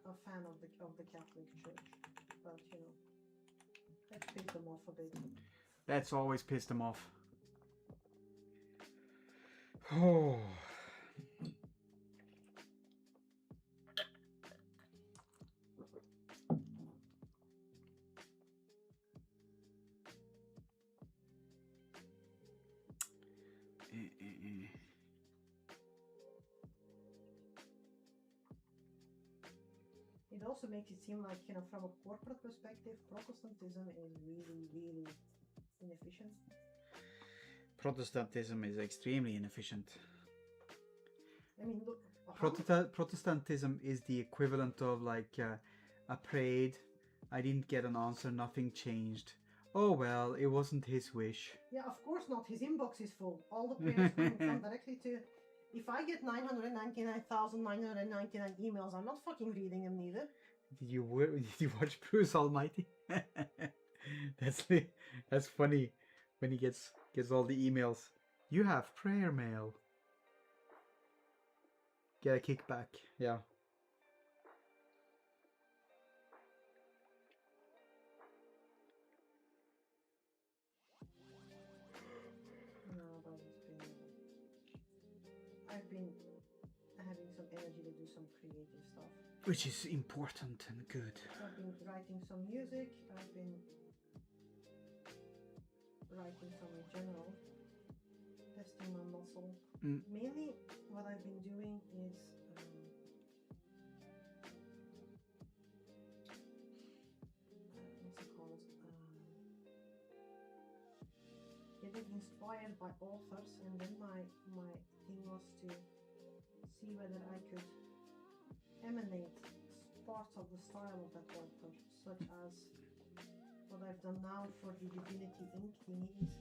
a fan of the Catholic Church, but you know, let's piss them off a bit. Let's always piss them off. Oh. It also makes it seem like, you know, from a corporate perspective, Protestantism is really, really inefficient. Protestantism is extremely inefficient. I mean, look. Protestantism is the equivalent of like I prayed, I didn't get an answer, nothing changed. Oh well, it wasn't his wish. Yeah, of course not. His inbox is full. All the prayers come directly to. If I get 999,999 emails, I'm not fucking reading them neither. Did you watch Bruce Almighty? That's funny when he gets all the emails. You have prayer mail. Get a kickback, yeah. No, but I've been having some energy to do some creative stuff. Which is important and good. I've been writing some music. I've been writing some in general. Testing my muscle. Mainly what I've been doing is what's it called? Getting inspired by authors, and then my thing was to see whether I could emanate parts of the style of that author, such as what I've done now for the Divinity Ink thingies.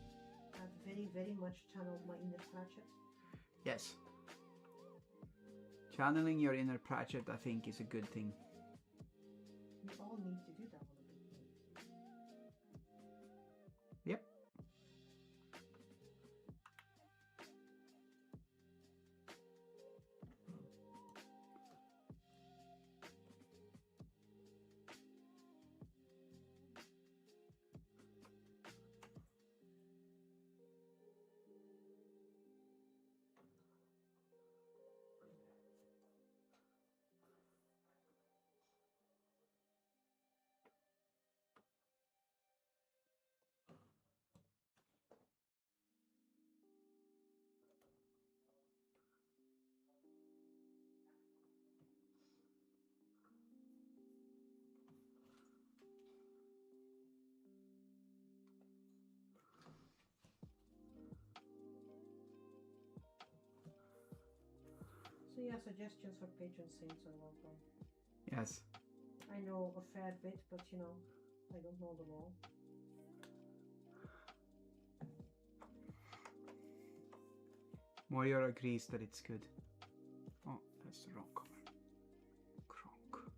I've very, very much channeled my inner Pratchett. Yes. Channeling your inner Pratchett, I think, is a good thing. We all need to do that on a big thing. Yep. So yeah, suggestions for patron saints are welcome. Yes. I know a fair bit, but you know, I don't know them all. Moyer agrees that it's good. Oh, that's the wrong color. Kronk.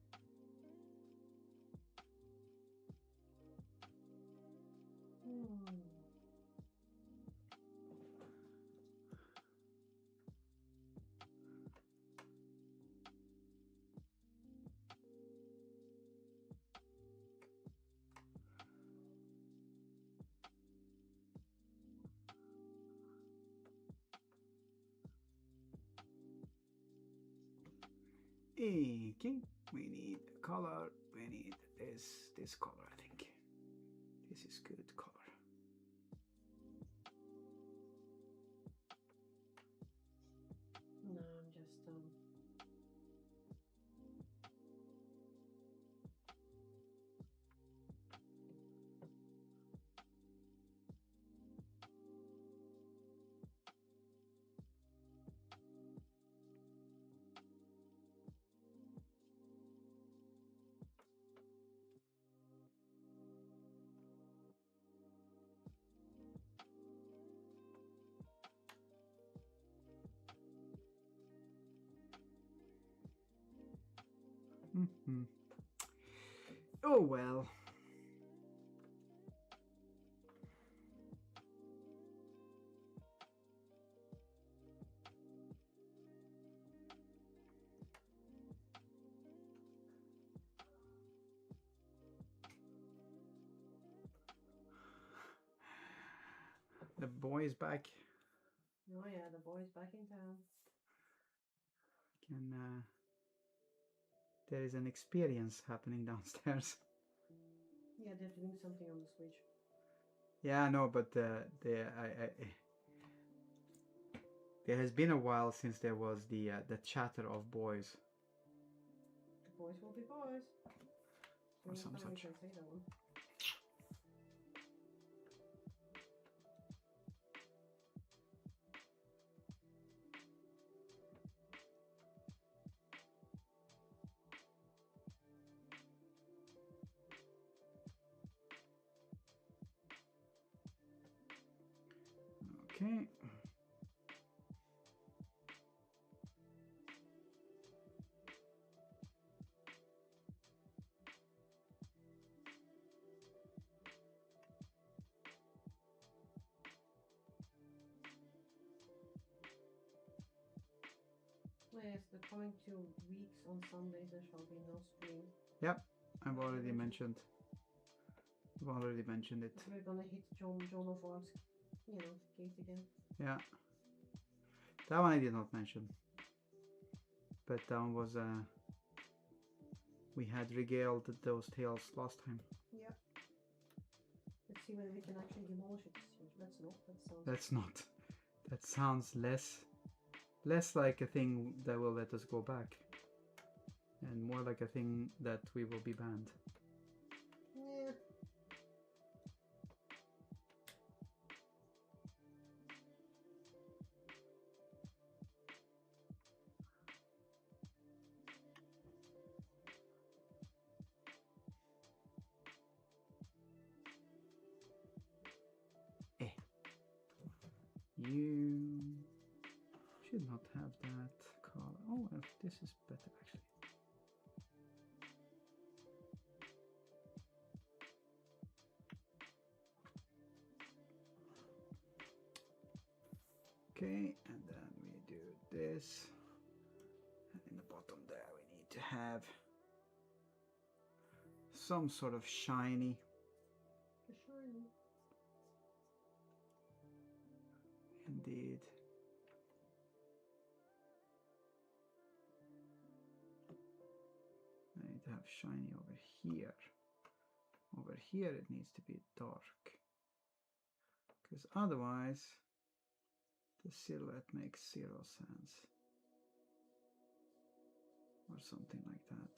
Okay, we need color. We need this color. I think this is good color. No, I'm just Mm-hmm. Oh well. The boy is back. oh yeah, the boy's back in town. Can there is an experience happening downstairs. Yeah, they're doing something on the Switch. Yeah, no, but there has been a while since there was the chatter of boys. The boys will be boys. Or some Anytime we such. can say that one. Okay. Yes, the coming 2 weeks on Sundays there shall be no stream. Yep, I've already mentioned. I've already mentioned it. We're gonna hit Joan of Arc's, gate again. Yeah. That one I did not mention. But that one was we had regaled those tales last time. Yep. Let's see whether we can actually demolish it this year. Let's not. That's not. That sounds less like a thing that will let us go back, and more like a thing that we will be banned. Yeah. You should not have that color. Oh, this is better actually. Okay, and then we do this. And in the bottom there we need to have some sort of shiny. Shiny. Indeed. I need to have shiny over here. Over here it needs to be dark. Because otherwise the silhouette makes zero sense. Or something like that.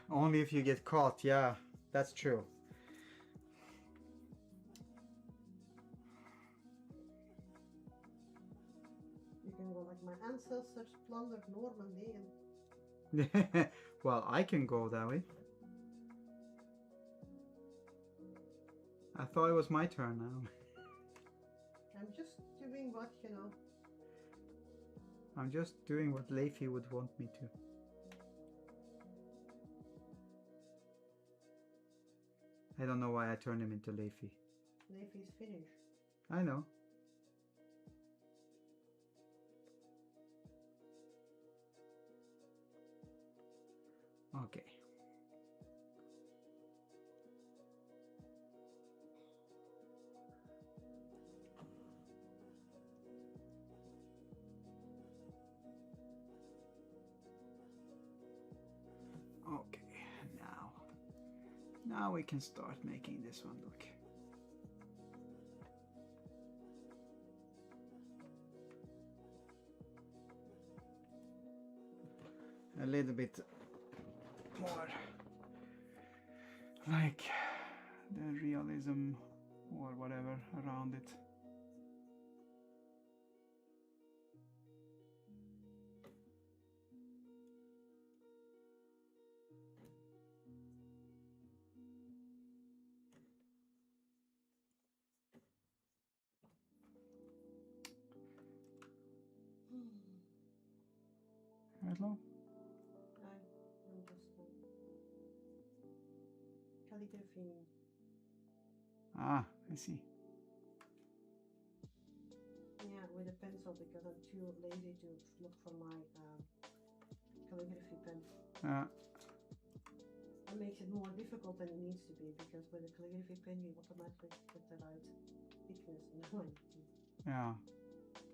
Only if you get caught, yeah, that's true. You can go like my ancestors plundered Normandy and Well, I can go that way. I thought it was my turn now. I'm just doing what, I'm just doing what Leify would want me to. I don't know why I turned him into Leify. Leify's finished. I know. Okay. Okay, now we can start making this one look. A little bit more like the realism or whatever around it. Hello? I'm just calligraphy. Ah, I see. Yeah, with a pencil because I'm too lazy to look for my calligraphy pen. That makes it more difficult than it needs to be because with a calligraphy pen you automatically get the right thickness and line. Yeah.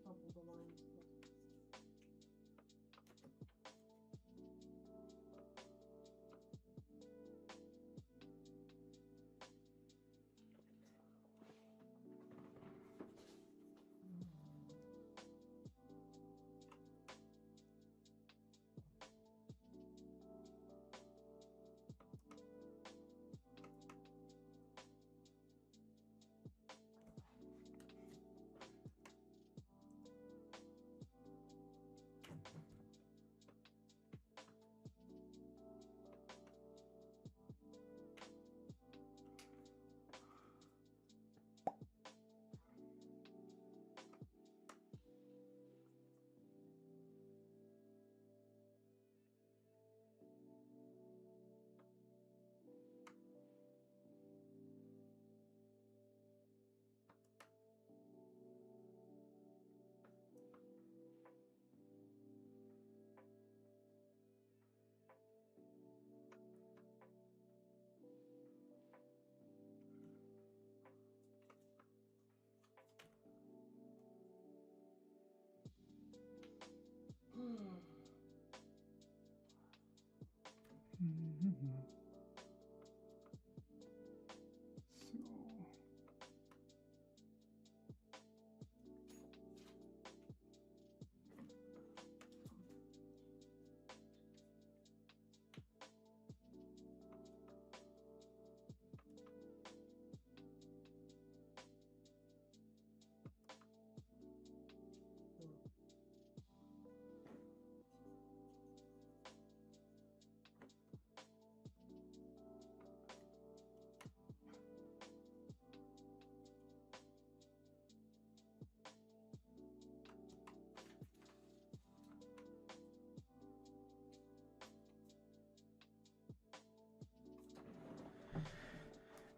Top of the lines.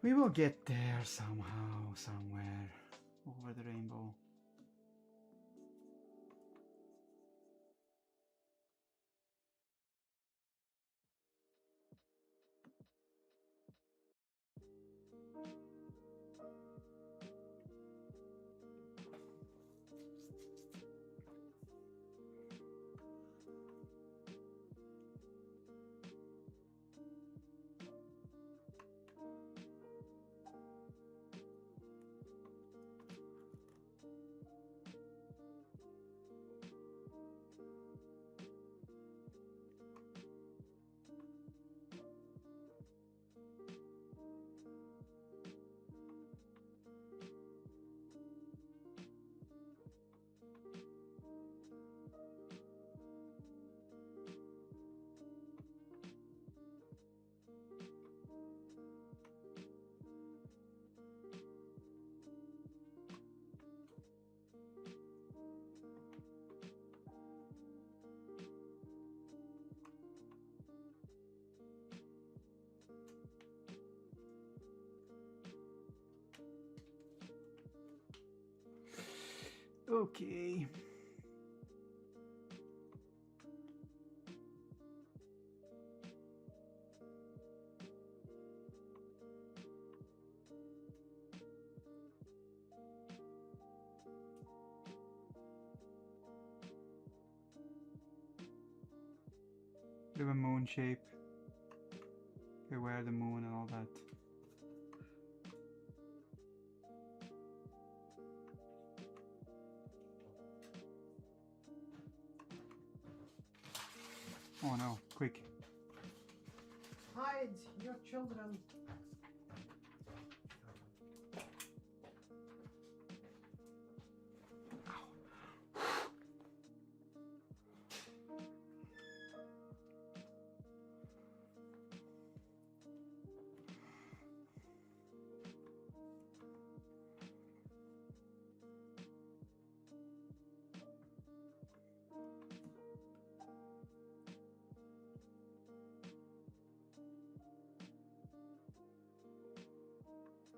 We will get there somehow, somewhere, over the rainbow. Okay. Bit of a moon shape. Beware the moon and all that. Oh no, quick. Hide your children.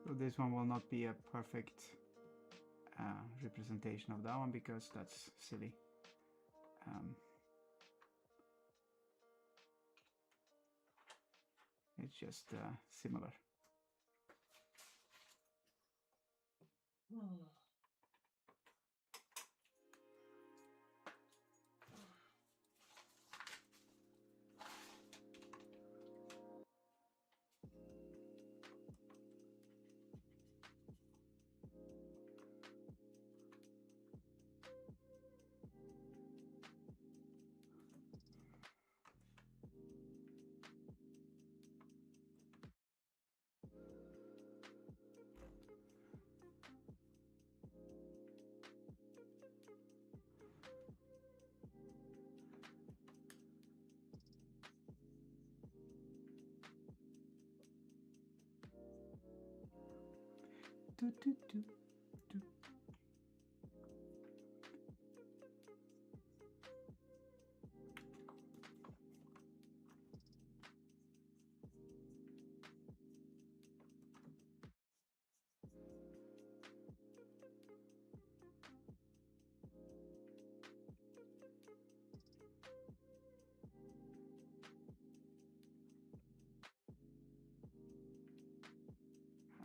So this one will not be a perfect representation of that one because that's silly. It's just similar. Do, do, do, do.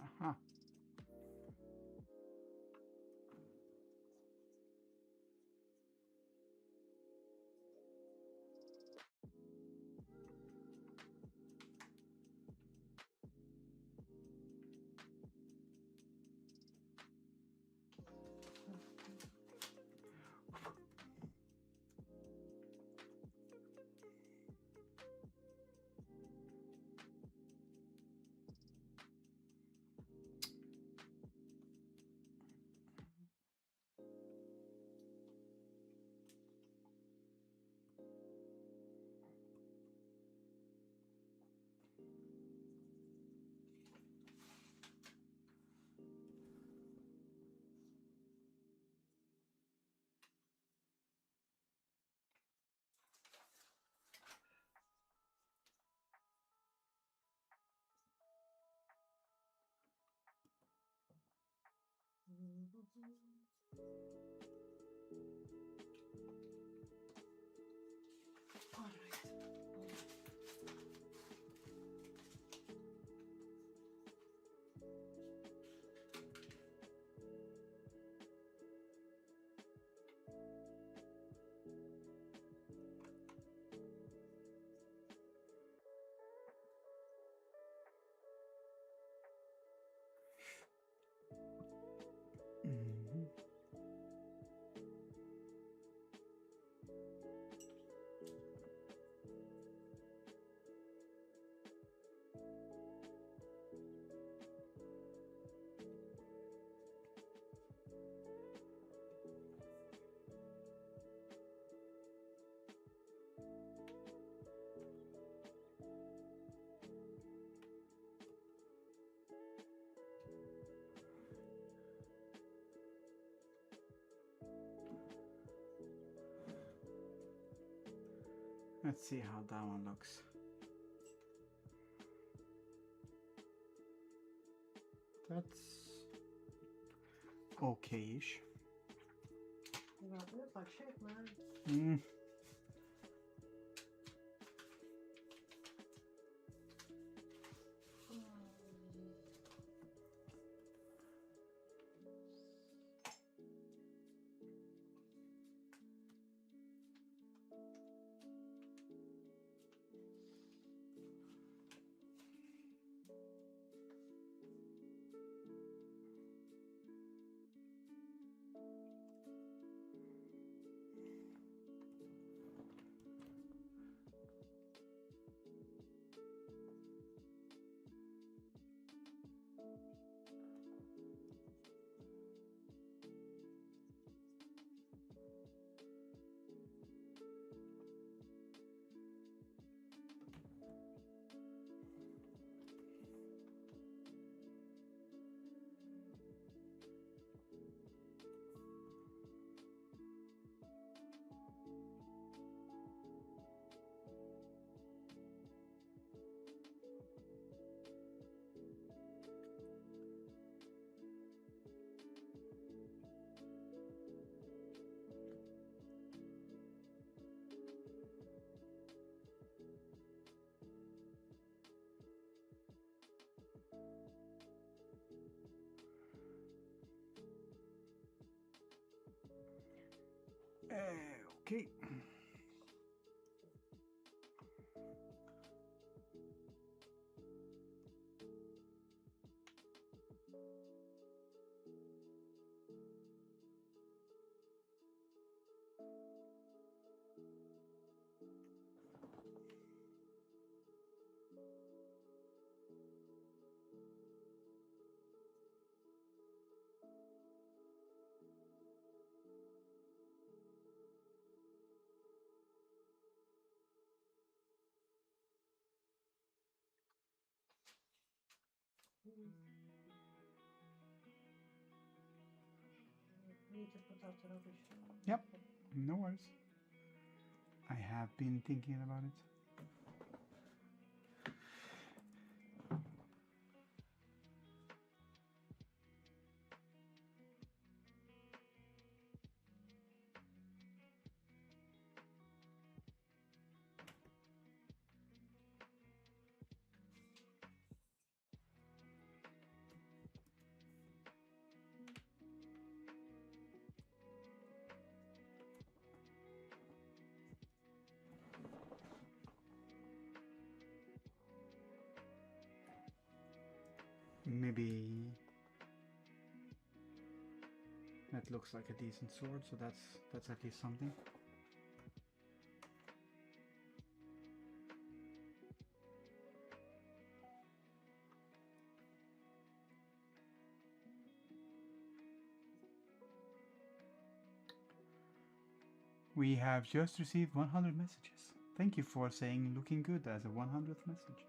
Aha. All right. Mhm. Let's see how that one looks. That's okay-ish. Well, it looks like shit, man. Mm. Okay. Need to put out the rubbish. Yep. No worries. I have been thinking about it. Maybe that looks like a decent sword, so that's at least something. We have just received 100 messages. Thank you for saying looking good as a 100th message.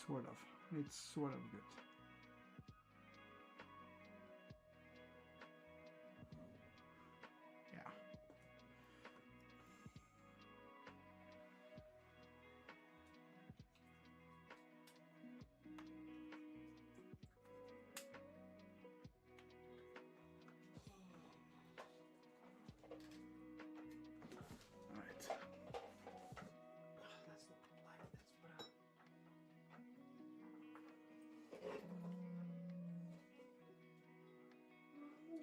Sort of. It's sort of good. Yeah. All right. That's not light, that's brown.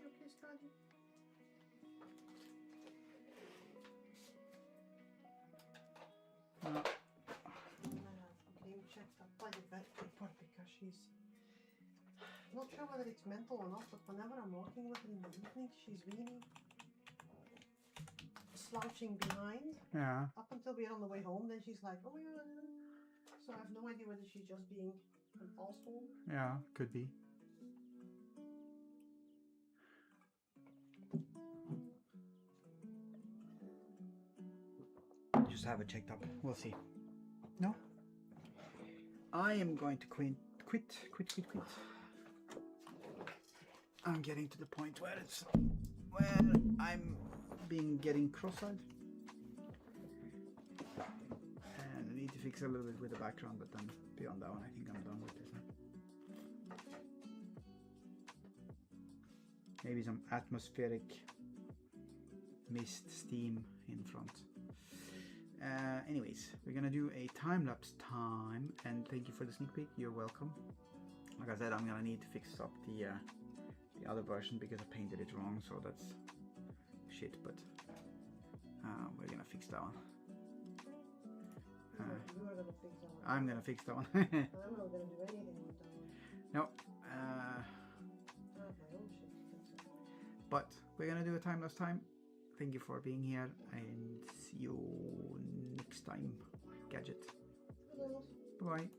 Okay, study. Okay, you check that bloody bed report because she's not sure whether it's mental or not, but whenever I'm walking with her in the evening, she's really slouching behind. Yeah. Up until we're on the way home, then she's like, oh my god. So I have no idea whether she's just being impulsive. Yeah, could be. just have it checked up. We'll see. No, I am going to quit. I'm getting to the point where I'm getting cross-eyed, and I need to fix a little bit with the background, but then beyond that one I think I'm done with this now. Maybe some atmospheric mist steam in front. Anyways, we're gonna do a time-lapse time, and thank you for the sneak peek. You're welcome. Like I said, I'm gonna need to fix up the other version because I painted it wrong, so that's shit, but we're gonna fix that one. You are gonna fix that one. I'm gonna fix that one. I'm not gonna do anything with that one. No, I have my own shit to fix it. but we're gonna do a time-lapse time. Thank you for being here, and see you next time. Gadget. Hello. Bye.